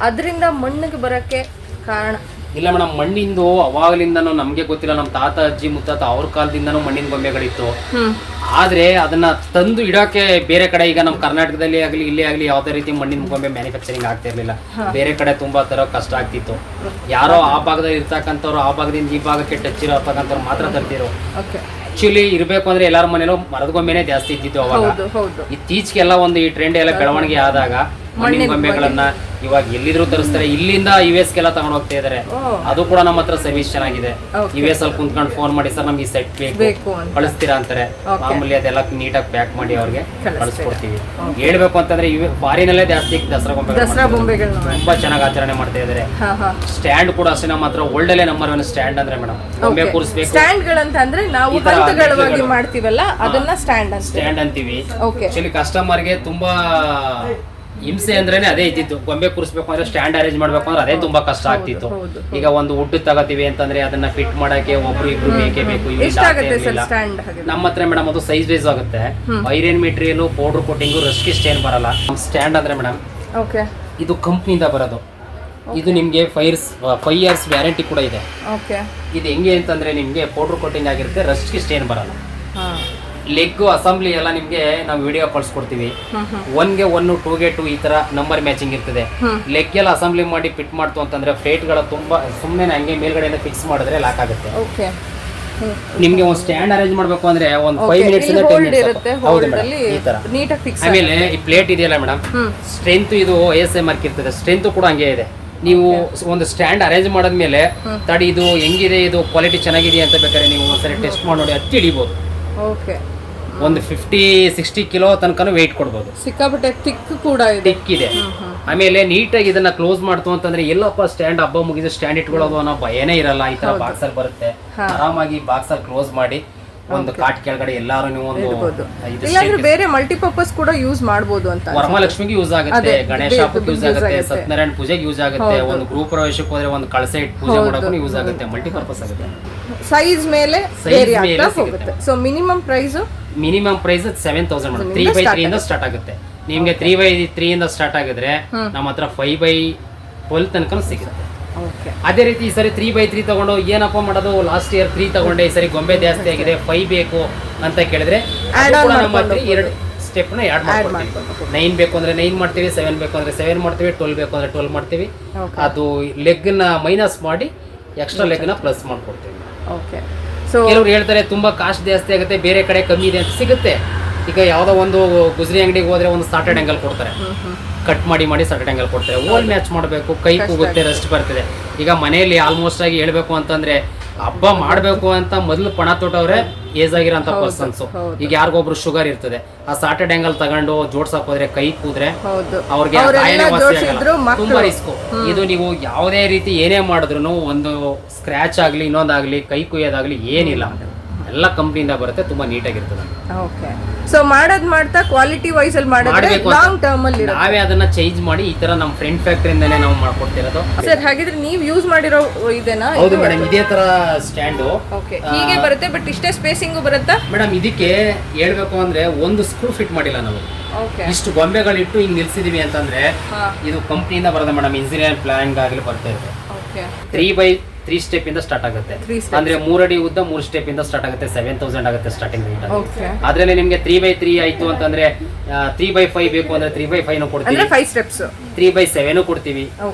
ಅದರಿಂದ ಮಣ್ಣಿಗೆ ಬರಕ್ಕೆ ಕಾರಣ ಇಲ್ಲ ಮೇಡಮ್, ಮಣ್ಣಿಂದು ಅವಾಗಲಿಂದನೂ ನಮ್ಗೆ ಗೊತ್ತಿಲ್ಲ, ನಮ್ಮ ತಾತ ಅಜ್ಜಿ ಮುತ್ತಾತ ಅವ್ರ ಕಾಲದಿಂದನೂ ಮಣ್ಣಿನ ಗೊಂಬೆಗಳಿತ್ತು. ಆದ್ರೆ ಅದನ್ನ ತಂದು ಇಡಕ್ಕೆ ಬೇರೆ ಕಡೆ, ಈಗ ನಮ್ಮ ಕರ್ನಾಟಕದಲ್ಲಿ ಆಗಲಿ ಇಲ್ಲೇ ಆಗಲಿ ಯಾವುದೇ ರೀತಿ ಮಣ್ಣಿನ ಗೊಂಬೆ ಮ್ಯಾನುಫ್ಯಾಕ್ಚರಿಂಗ್ ಆಗ್ತಾ ಇರ್ಲಿಲ್ಲ. ಬೇರೆ ಕಡೆ ತುಂಬಾ ತರ ಕಷ್ಟ ಆಗ್ತಿತ್ತು. ಯಾರೋ ಆ ಭಾಗದಲ್ಲಿ ಇರ್ತಕ್ಕಂಥವ್ರು, ಆ ಭಾಗದಿಂದ ಈ ಭಾಗಕ್ಕೆ ಟಚ್ ಇರತಕ್ಕಂಥವ್ರು ಮಾತ್ರ ತರ್ತಿರು. ಆಕ್ಚುಲಿ ಇರಬೇಕು ಅಂದ್ರೆ ಎಲ್ಲಾರ ಮನೇಲೂ ಮರದ ಗೊಂಬೆನೇ ಜಾಸ್ತಿ ಇದ್ದಿತ್ತು ಅವಾಗ. ಇತ್ತೀಚೆಗೆಲ್ಲ ಒಂದು ಈ ಟ್ರೆಂಡ್ ಎಲ್ಲ ಬೆಳವಣಿಗೆ ಆದಾಗ ಮಣ್ಣಿನ ಗೊಂಬೆಗಳನ್ನ ಇವಾಗ ಎಲ್ಲಿದ್ರು ತರಿಸ್ತಾರೆ. ಇಲ್ಲಿಂದ US-ಗೆಲ್ಲ ತಗೊಂಡು ಹೋಗ್ತಾ ಇದಾರೆ. ಅದು ಕೂಡ ನಮ್ಮ ಹತ್ರ ಸರ್ವಿಸ್ ಚೆನ್ನಾಗಿದೆ. US ಅಲ್ಲಿ ಕುಂತ್ಕೊಂಡು ಫೋನ್ ಮಾಡಿ ಸರ್ ನಮ್ಗೆ ಈ ಸೆಟ್ ಬೇಕು ಕಳಿಸ್ತೀರಾ ಅಂತಾರೆ. ಮಾಮೂಲಿ ಅದೆಲ್ಲ ನೀಟಾಗಿ ಪ್ಯಾಕ್ ಮಾಡಿ ಅವ್ರಿಗೆ ಕಳಿಸ್ಕೊಡ್ತೀವಿ. ಹೇಳ್ಬೇಕು ಅಂತಂದ್ರೆ ಫಾರಿನ್ ಅಲ್ಲೇ ಜಾಸ್ತಿ ದಸರಾ ಗೊಂಬೆಗಳು ತುಂಬಾ ಚೆನ್ನಾಗಿ ಆಚರಣೆ ಮಾಡ್ತಾ ಇದಾರೆ. ಸ್ಟ್ಯಾಂಡ್ ಕೂಡ ಅಷ್ಟೇ ನಮ್ಮ ಹತ್ರ ಒಳ್ಳೆ ನಂಬರ್ 1 ಸ್ಟ್ಯಾಂಡ್ ಅಂದ್ರೆ ಮೇಡಮ್, ಗೊಂಬೆ ಕೂರಿಸ್ಬೇಕು. ಸ್ಟ್ಯಾಂಡ್ ಗಳಂತಂದ್ರೆ ನಾವು ಹಂತಗಳವಾಗಿ ಮಾಡ್ತೀವಲ್ಲ ಅದನ್ನ ಸ್ಟ್ಯಾಂಡ್ ಅಂತೀವಿ. ಆಕ್ಚುಲಿ ಕಸ್ಟಮರ್ಗೆ ತುಂಬಾ ಹಿಂಸೆ ಅಂದ್ರೇನೆ ಅದೇ ಇದ್ದಿತ್ತು. ಗೊಂಬೆ ಕೂರಿಸ್ಬೇಕು ಅಂದ್ರೆ ಸ್ಟ್ಯಾಂಡ್ ಅರೇಂಜ್ ಮಾಡ್ಬೇಕು ಅಂದ್ರೆ ಅದೇ ತುಂಬಾ ಕಷ್ಟ ಆಗ್ತಿತ್ತು. ಈಗ ಒಂದು ವುಡ್ ತಗೋತೀವಿ ಅಂತಂದ್ರೆ ಅದನ್ನ ಫಿಟ್ ಮಾಡಕ್ಕೆ ಒಬ್ರು ಇಬ್ರು ಬೇಕೇ ಬೇಕು. ನಮ್ಮ ಹತ್ರ ಮೇಡಮ್ ಅದು ಸೈಜ್ ವೈಸ್ ಆಗುತ್ತೆ. Iron material, powder coating, rusty stain ಬರಲ್ಲ. ಸ್ಟ್ಯಾಂಡ್ ಅಂದ್ರೆ ಮೇಡಮ್ ಇದು ಕಂಪ್ನಿಯಿಂದ ಬರೋದು. ಇದು ನಿಮ್ಗೆ 5 years ವ್ಯಾರಂಟಿ ಕೂಡ ಇದೆ. ಇದು ಹೆಂಗೆ ಅಂತಂದ್ರೆ ನಿಮ್ಗೆ ಪೌಡರ್ ಕೋಟಿಂಗ್ ಆಗಿರುತ್ತೆ, ರಸ್ಕಿ ಸ್ಟೇನ್ ಬರಲ್ಲ. ಲೆಗ್ ಅಸೆಂಬ್ಲಿ ಎಲ್ಲ ನಿಮ್ಗೆ ನಾವು ವಿಡಿಯೋ ಕಳ್ಸ್ಕೊಡ್ತೀವಿ. 1ಗೆ 1 2ಗೆ 2 ಈ ತರ ನಂಬರ್ ಮ್ಯಾಚಿಂಗ್ ಇರ್ತದೆ. ಲೆಗ್ ಎಲ್ಲ ಅಸೆಂಬ್ಲಿ ಮಾಡಿ ಫಿಟ್ ಮಾಡ್ತು ಅಂತಂದ್ರೆ ಫ್ಲೇಟ್ಗಳ ತುಂಬಾ ಸುಮ್ಮನೆ ಹಂಗೆ ಮೇಲ್ಗಡೆಯಿಂದ ಫಿಕ್ಸ್ ಮಾಡಿದ್ರೆ ಲಾಕ್ ಆಗುತ್ತೆ. ಓಕೆ. ನಿಮ್ಗೆ ಒಂದು ಸ್ಟ್ಯಾಂಡ್ ಅರೇಂಜ್ ಮಾಡ್ಬೇಕು ಅಂದ್ರೆ ಒಂದು 5 ಮಿನಿಟ್ಸ್ ಇಂದ 10 ಮಿನಿಟ್ಸ್ ಹೌದು ಮೇಡಮ್ ಈ ತರ ನೀಟಾಗಿ ಫಿಕ್ಸ್. ಆಮೇಲೆ ಈ ಪ್ಲೇಟ್ ಇದೆಯಲ್ಲ ಮೇಡಮ್, ಸ್ಟ್ರೆಂತ್ ಇದು ASI ಮಾರ್ಕ್ ಇರ್ತದೆ, ಸ್ಟ್ರೆಂತ್ ಕೂಡ ಹಂಗೆ ಇದೆ. ನೀವು ಒಂದು ಸ್ಟ್ಯಾಂಡ್ ಅರೇಂಜ್ ಮಾಡಿದ್ಮೇಲೆ ತಡಿ ಇದು ಹೆಂಗಿದೆ, ಇದು ಕ್ವಾಲಿಟಿ ಚೆನ್ನಾಗಿದೆ ಅಂತ ಬೇಕಾದ್ರೆ ನೀವು ಒಂದ್ಸರಿ ಟೆಸ್ಟ್ ಮಾಡಿ ನೋಡಿ, ಹತ್ತಿ ಹಿಡಿಬಹುದು. ಓಕೆ. ಒಂದು 50-60 ಕಿಲೋ ತನಕನೂ ವೆಯ್ಟ್ ಕೊಡ್ಬೋದು. ಸಿಕ್ಕಾಪಟ್ಟೆ ಥಿಕ್ ಕೂಡ ಇದೆ. ಥಿಕ್ ಇದೆ. ಆಮೇಲೆ ನೀಟಾಗಿ ಇದನ್ನ ಕ್ಲೋಸ್ ಮಾಡ್ತು ಅಂತಂದ್ರೆ ಎಲ್ಲಪ್ಪ ಸ್ಟ್ಯಾಂಡ್ ಹಬ್ಬ ಮುಗಿದ ಸ್ಟ್ಯಾಂಡ್ ಇಟ್ಕೊಳ್ಳೋದು ಅನ್ನೋ ಭಯನೇ ಇರಲ್ಲ. ಈ ತರ ಬಾಕ್ಸ್ ಅಲ್ಲಿ ಬರುತ್ತೆ, ಆರಾಮಾಗಿ ಬಾಕ್ಸ್ ಅಲ್ಲಿ ಕ್ಲೋಸ್ ಮಾಡಿ ಒಂದು ಕಾಟ್ ಕೆಳಗಡೆ ಎಲ್ಲಾರು ನೀವು ಒಂದು ಇಲ್ಲಾಂದ್ರೆ ಬೇರೆ ಮಲ್ಟಿಪರ್ಪಸ್ ಕೂಡ ಯೂಸ್ ಮಾಡಬಹುದು ಅಂತ. ವರಮಹಾಲಕ್ಷ್ಮಿಗೆ ಯೂಸ್ ಆಗುತ್ತೆ, ಗಣೇಶ ಹಬ್ಬಕ್ಕೆ ಯೂಸ್ ಆಗುತ್ತೆ, ಸತ್ಯನಾರಾಯಣ ಪೂಜೆಗೆ ಯೂಸ್ ಆಗುತ್ತೆ, ಒಂದು ಗೃಹ ಪ್ರವೇಶಕ್ಕೆ ಹೋದ್ರೆ ಒಂದು ಕಳಸ ಇಟ್ಟು ಪೂಜೆ ಮಾಡೋಕೆ ಯೂಸ್ ಆಗುತ್ತೆ, ಮಲ್ಟಿಪರ್ಪಸ್ ಆಗುತ್ತೆ. ಸೈಜ್ ಮೇಲೆ ವೇರಿ ಆಗ್ತಾ ಹೋಗುತ್ತೆ. So minimum price 7,000 madam. 3x3 ಇಂದ ಸ್ಟಾರ್ಟ್ ಆಗುತ್ತೆ. ನಿಮ್ಗೆ 3x3 ಇಂದ ಸ್ಟಾರ್ಟ್ ಆಗಿದ್ರೆ ನಮ್ಮ ಹತ್ರ 5x12 ತನಕ ಸಿಗುತ್ತೆ. ಅದೇ ರೀತಿ ಈ ಸರಿ 3x3 ತಗೊಂಡು ಏನಪ್ಪ ಮಾಡೋದು, ಲಾಸ್ಟ್ ಇಯರ್ 3 ತಗೊಂಡೆ, ಈ ಸರಿ ಗೊಂಬೆ ಜಾಸ್ತಿ ಆಗಿದೆ 5 ಬೇಕು ಅಂತ ಕೇಳಿದ್ರೆ ನಮ್ಮ ಹತ್ರ 2 ಸ್ಟೆಪ್ ನ ಆಡ್ ಮಾಡ್ಕೊಡ್ತೀವಿ. 9 ಬೇಕು ಅಂದ್ರೆ 9 ಮಾಡ್ತೀವಿ, 7 ಬೇಕು ಅಂದ್ರೆ 7 ಮಾಡ್ತೀವಿ, 12 ಬೇಕು ಅಂದ್ರೆ 12 ಮಾಡ್ತೀವಿ. ಅದು ಲೆಗ್ ನ ಮೈನಸ್ ಮಾಡಿ ಎಕ್ಸ್ಟ್ರಾ ಲೆಗ್ ನ ಪ್ಲಸ್ ಮಾಡ್ಕೊಡ್ತೀವಿ. ಕೆಲವ್ರು ಹೇಳ್ತಾರೆ ತುಂಬಾ ಕಾಸ್ಟ್ ಜಾಸ್ತಿ ಆಗುತ್ತೆ, ಬೇರೆ ಕಡೆ ಕಮ್ಮಿ ಇದೆ ಅಂತ. ಸಿಗುತ್ತೆ. ಈಗ ಯಾವ್ದೋ ಒಂದು ಗುಜರಿ ಅಂಗಡಿಗೆ ಹೋದ್ರೆ ಒಂದು ಸಾಟರ್ಡ್ ಆಂಗಲ್ ಕೊಡ್ತಾರೆ, ಕಟ್ ಮಾಡಿ ಸಾಟರ್ಡ್ ಆಂಗಲ್ ಕೊಡ್ತಾರೆ. ಓಲ್ ಮ್ಯಾಚ್ ಮಾಡಬೇಕು, ಕೈ ಕೂಗುತ್ತೆ, ರೆಸ್ಟ್ ಬರ್ತದೆ. ಈಗ ಮನೆಯಲ್ಲಿ ಆಲ್ಮೋಸ್ಟ್ ಆಗಿ ಹೇಳ್ಬೇಕು ಅಂತಂದ್ರೆ ಹಬ್ಬ ಮಾಡ್ಬೇಕು ಅಂತ ಮೊದಲು ಪಣ ತೊಟ್ಟವ್ರೆ ಏಜ್ ಆಗಿರೋಂಥ ಪರ್ಸನ್ಸ್. ಈಗ ಯಾರಿಗೊಬ್ರು ಶುಗರ್ ಇರ್ತದೆ, ಆ ಸಾಟರ್ಡ್ ಆಂಗಲ್ ತಗೊಂಡು ಜೋಡ್ಸಕ್ ಹೋದ್ರೆ ಕೈ ಕೂದ್ರೆ ಅವ್ರಿಗೆ ತುಂಬಾ ರಿಸ್ಕ್. ಇದು ನೀವು ಯಾವುದೇ ರೀತಿ ಏನೇ ಮಾಡಿದ್ರು ಒಂದು ಸ್ಕ್ರಾಚ್ ಆಗ್ಲಿ ಇನ್ನೊಂದಾಗ್ಲಿ ಕೈ ಕುಯ್ಯೋದಾಗ್ಲಿ ಏನಿಲ್ಲ, ಎಲ್ಲ ಕಂಪ್ನಿಯಿಂದ ಬರುತ್ತೆ, ತುಂಬಾ ನೀಟಾಗಿರ್ತದೆ. ಓಕೆ. ಸೊ ಮಾಡ್ತಾ ಕ್ವಾಲಿಟಿ ವೈಸ್ ಅಲ್ಲಿ ಮಾಡಿದ್ರೆ ಲಾಂಗ್ ಟರ್ಮ್ ಅಲ್ಲಿ ನಾವೇ ಅದನ್ನ ಚೇಂಜ್ ಮಾಡಿ ಈ ತರ ನಮ್ಮ ಫ್ರೆಂಡ್ ಫ್ಯಾಕ್ಟರಿಯಿಂದನೇ ನಾವು ಮಾಡ್ಕೊಡ್ತಿರೋದು. ಸರ್ ಹಾಗಿದ್ರೆ ನೀವು ಯೂಸ್ ಮಾಡಿರೋ ಇದೆನಾ? ಹೌದು ಮೇಡಮ್, ಇದೇ ತರ ಸ್ಟ್ಯಾಂಡ್ ಹೀಗೆ ಬರುತ್ತೆ, ಬಟ್ ಇಷ್ಟೇ ಸ್ಪೇಸಿಂಗ್ ಬರುತ್ತಾ ಮೇಡಮ್? ಇದಕ್ಕೆ ಹೇಳ್ಬೇಕು ಅಂದ್ರೆ ಒಂದು ಸ್ಕ್ರೂ ಫಿಟ್ ಮಾಡಿಲ್ಲ ನಾವು. ಇಷ್ಟು ಗೊಂಬೆಗಳಿಟ್ಟು ಹಿಂಗ್ ನಿಲ್ಸಿದೀವಿ ಅಂತಂದ್ರೆ ಇದು ಕಂಪ್ನಿಯಿಂದ ಬರೋದು ಮೇಡಮ್. ಇಂಜಿನಿಯರ್ ಪ್ಲಾನ್ ಆಗಲಿ ಬರ್ತಾ ಇದೆ. 3x3 ಸ್ಟೆಪ್ ಇಂದ ಸ್ಟಾರ್ಟ್ ಆಗುತ್ತೆ. ಅಂದ್ರೆ 3 ಅಡಿ ಉದ್ದ 3 ಸ್ಟೆಪ್ ಇಂದ ಸ್ಟಾರ್ಟ್ ಆಗುತ್ತೆ. 7,000 ಆಗುತ್ತೆ ಸ್ಟಾರ್ಟಿಂಗ್ ರೇಟ್. ಅದ್ರಲ್ಲಿ ನಿಮ್ಗೆ 3x3 ಆಯ್ತು ಅಂತಂದ್ರೆ 3x5 ಬೇಕು ಅಂದ್ರೆ 3x5 ಕೊಡ್ತೀವಿ, 5 ಸ್ಟೆಪ್ಸ್. 3x7 ಕೊಡ್ತೀವಿ,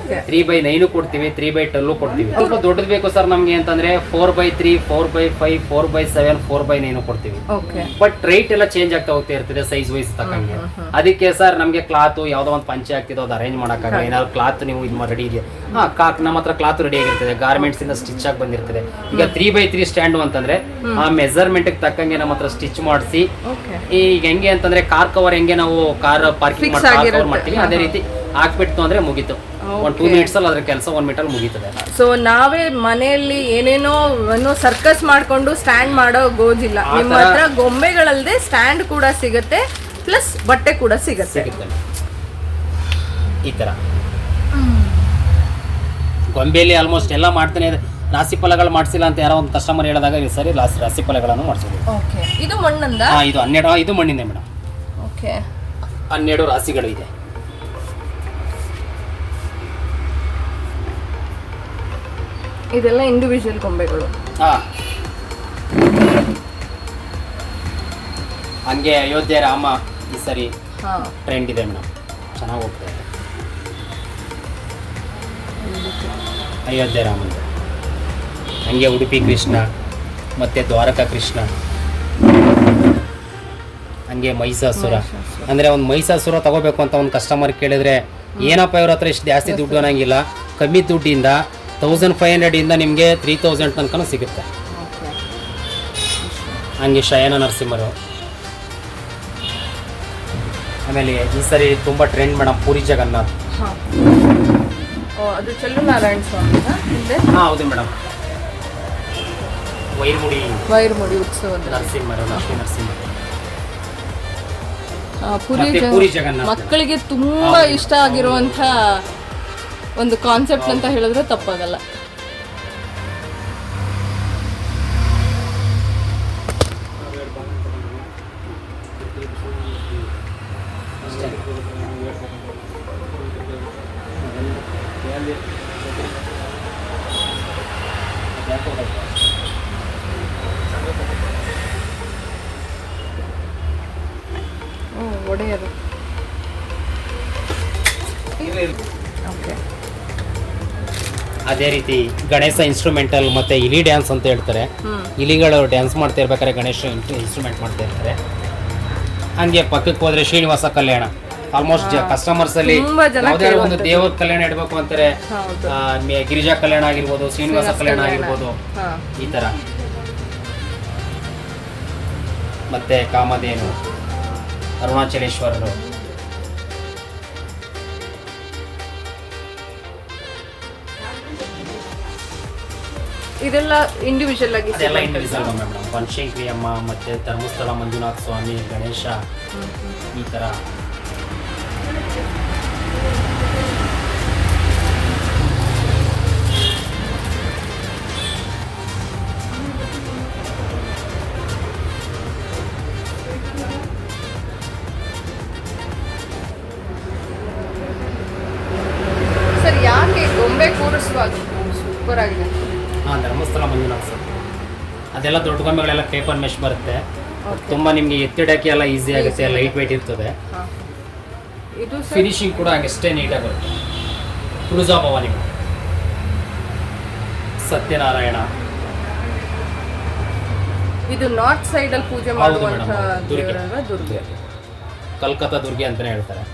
3x9 ಕೊಡ್ತೀವಿ, 3x12 ಕೊಡ್ತೀವಿ. ಸ್ವಲ್ಪ ದೊಡ್ಡದು ಬೇಕು ಸರ್ ನಮ್ಗೆ ಅಂತಂದ್ರೆ 4x3, 4x5, 4x7, 4x9 ಕೊಡ್ತೀವಿ. ಬಟ್ ರೇಟ್ ಎಲ್ಲ ಚೇಂಜ್ ಆಗ್ತಾ ಹೋಗ್ತಾ ಇರ್ತದೆ ಸೈಜ್ ವೈಸ್ ತಕ್ಕಂಗೆ. ಅದಕ್ಕೆ ಸರ್ ನಮ್ಗೆ ಕ್ಲಾತ್ ಯಾವ್ದೋ ಒಂದು ಪಂಚೆ ಆಗ್ತಿದೆ, ಅದು ಅರೇಂಜ್ ಮಾಡಕ್ಕಾಗಲ್ಲ. ಏನಾದ್ರು ಕ್ಲಾತ್ ನೀವು ಇದು ರೆಡಿ ಇದೆಯಾ? ನಮ್ಮ ಹತ್ರ ಕ್ಲಾತ್ ರೆಡಿ ಆಗಿರ್ತದೆ, ಗಾರ್ಮೆಂಟ್ಸ್ ಇಂದ ಸ್ಟಿಚ್ ಆಗಿ ಬಂದಿರ್ತದೆ. ಈಗ 3x3 ಸ್ಟ್ಯಾಂಡ್ ಅಂತಂದ್ರೆ ಆ ಮೆಜರ್ಮೆಂಟ್ ತಕ್ಕಂಗೆ ನಮ್ಮ ಹತ್ರ ಸ್ಟಿಚ್ ಮಾಡಿಸಿ, ಈಗ ಹೆಂಗೆ ಅಂತಂದ್ರೆ ಕಾರ್ ಕವರ್ ಹೆಂಗೆ ನಾವು ಕಾರ್ ಪಾರ್ಕಿಂಗ್ ಮಾಡ್ತೀವಿ ಅದೇ ರೀತಿ ಹಾಕ್ಬಿಟ್ಟು ಅಂದ್ರೆ ಮುಗೀತು. 2 ಮಿನಿಟ್ಸ್ ಅಲ್ಲಿ ಅದ್ರ ಕೆಲಸ 1 ಮಿನಿಟ್ ಅಲ್ಲಿ ಮುಗೀತದೆ. ಸೊ ನಾವೇ ಮನೆಯಲ್ಲಿ ಏನೇನೋ ಸರ್ಕಸ್ ಮಾಡ್ಕೊಂಡು ಸ್ಟ್ಯಾಂಡ್ ಮಾಡೋ ಗೋಜಿಲ್ಲ. ನಿಮ್ಮ ಹತ್ರ ಗೊಂಬೆಗಳಲ್ಲದೆ ಸ್ಟ್ಯಾಂಡ್ ಕೂಡ ಸಿಗುತ್ತೆ, ಪ್ಲಸ್ ಬಟ್ಟೆ ಕೂಡ ಸಿಗುತ್ತೆ. ಈ ತರ ಗೊಂಬೆಯಲ್ಲಿ ಆಲ್ಮೋಸ್ಟ್ ಎಲ್ಲ ಮಾಡ್ತಾನೆ ಇದೆ. ರಾಶಿ ಫಲಗಳು ಮಾಡಿಸಿಲ್ಲ ಅಂತ ಯಾರೋ ಒಂದು ಕಸ್ಟಮರ್ ಹೇಳಿದಾಗ ಈ ಸರಿ ರಾಶಿ ಫಲಗಳನ್ನು ಮಾಡಿಸಬಹುದು. ಇದು ಮಣ್ಣಿಂದ? ಇದು 12 ಇದು ಮಣ್ಣಿಂದ ಮೇಡಮ್. 12 ರಾಶಿಗಳು ಇದೆ. ಇದೆಲ್ಲ ಇಂಡಿವಿಜುವಲ್ ಗೊಂಬೆಗಳು. ಹಂಗೆ ಅಯೋಧ್ಯೆ ರಾಮ ಈ ಸರಿ ಟ್ರೆಂಡ್ ಇದೆ ಮೇಡಮ್, ಚೆನ್ನಾಗಿ ಹೋಗ್ತಾ ಇದೆ. ಅಯೋಧ್ಯೆ ರಾಮ, ಹಂಗೆ ಉಡುಪಿ ಕೃಷ್ಣ, ಮತ್ತೆ ದ್ವಾರಕಾ ಕೃಷ್ಣ, ಹಂಗೆ ಮಹಿಷಾಸುರ. ಅಂದರೆ ಒಂದು ಮಹಿಷಾಸುರ ತಗೋಬೇಕು ಅಂತ ಒಂದು ಕಸ್ಟಮರ್ ಕೇಳಿದ್ರೆ ಏನಪ್ಪ ಇವ್ರ ಹತ್ರ ಇಷ್ಟು ಜಾಸ್ತಿ ದುಡ್ಡು ಅನ್ನಂಗಿಲ್ಲ, ಕಮ್ಮಿ ದುಡ್ಡಿಂದ 1500 ಇಂದ ನಿಮಗೆ 3000 ತನಕ ಸಿಗುತ್ತೆ. ಹಂಗೆ ಶಯನ ನರಸಿಂಹರು. ಆಮೇಲೆ ಈ ಸರಿ ತುಂಬ ಟ್ರೆಂಡ್ ಮೇಡಮ್ ಪೂರಿ ಜಗನ್ನಾಥ್. ಅದು ಚೆಲ್ಲುನಾರಾಯಣ ಸ್ವಾಮಿ. ಹೌದು ಮೇಡಮ್. ವೈರ್ಮುಡಿ ಉತ್ಸವ ನರಸಿಂಹರು, ಲಕ್ಷ್ಮೀ ನರಸಿಂಹರು. ಪುರಿ ಜಗನ್ನಾಥ್ ಮಕ್ಕಳಿಗೆ ತುಂಬಾ ಇಷ್ಟ ಆಗಿರುವಂತ ಒಂದು ಕಾನ್ಸೆಪ್ಟ್ ಅಂತ ಹೇಳಿದ್ರೆ ತಪ್ಪಾಗಲ್ಲ. ಒಡೆಯರು. ಓಕೆ. ಅದೇ ರೀತಿ ಗಣೇಶ ಇನ್ಸ್ಟ್ರೂಮೆಂಟಲ್ ಮತ್ತೆ ಇಲಿ ಡ್ಯಾನ್ಸ್ ಅಂತ ಹೇಳ್ತಾರೆ. ಇಲಿಗಳು ಡ್ಯಾನ್ಸ್ ಮಾಡ್ತಾ ಇರ್ಬೇಕಾದ್ರೆ ಗಣೇಶ ಇನ್ಸ್ಟ್ರೂಮೆಂಟ್ ಮಾಡ್ತಾ ಇರ್ತಾರೆ. ಹಂಗೆ ಪಕ್ಕಕ್ಕೆ ಹೋದ್ರೆ ಶ್ರೀನಿವಾಸ ಕಲ್ಯಾಣ. ಆಲ್ಮೋಸ್ಟ್ ಕಸ್ಟಮರ್ಸ್ ಅಲ್ಲಿ ಯಾವುದೇ ಒಂದು ದೇವರ ಕಲ್ಯಾಣ ಇಡಬೇಕು ಅಂತಾರೆ. ಗಿರಿಜಾ ಕಲ್ಯಾಣ ಆಗಿರ್ಬೋದು, ಶ್ರೀನಿವಾಸ ಕಲ್ಯಾಣ ಆಗಿರ್ಬೋದು, ಈ ತರ. ಮತ್ತೆ ಕಾಮಧೇನು, ಅರುಣಾಚಲೇಶ್ವರರು. ಇದೆಲ್ಲ ಇಂಡಿವಿಜುವಲ್ ಆಗಿ ಅದೆಲ್ಲ ಇಂಡಿವಿಜುವಲ್ ಮೇಡಮ್. ಬನಶಂಕರಿ ಅಮ್ಮ ಮತ್ತೆ ಧರ್ಮಸ್ಥಳ ಮಂಜುನಾಥ ಸ್ವಾಮಿ, ಗಣೇಶ, ಈ ತರ. ಸರ್ ಯಾಕೆ ಗೊಂಬೆ ಕೂರಿಸುವಾಗ ಸೂಪರ್ ಆಗಿದೆ? ಧರ್ಮಸ್ಥಳ ಮಂಜುನಾಥ ಸರ್. ಅದೆಲ್ಲ ದೊಡ್ಡ ಗೊಂಬೆಗಳೆಲ್ಲ ಪೇಪರ್ ಮೆಶ್ ಬರುತ್ತೆ. ತುಂಬಾ ನಿಮ್ಗೆ ಎತ್ತಿಡಕ್ಕೆ ಎಲ್ಲ ಈಸಿ ಆಗುತ್ತೆ, ಲೈಟ್ ವೇಟ್ ಇರ್ತದೆ. ಇದು ಫಿನಿಶಿಂಗ್ ಕೂಡ ಅಷ್ಟೇ ನೀಟಾಗಿ ಬರುತ್ತೆ. ತುಳಜಾ ಭವಾನಿ, ಸತ್ಯನಾರಾಯಣ. ಇದು ನಾರ್ತ್ ಸೈಡ್ ಅಲ್ಲಿ ಪೂಜೆ ಮಾಡುವಂತ ದುರ್ಗೆ, ಕಲ್ಕತ್ತಾ ದುರ್ಗೆ ಅಂತಾನೆ ಹೇಳ್ತಾರೆ.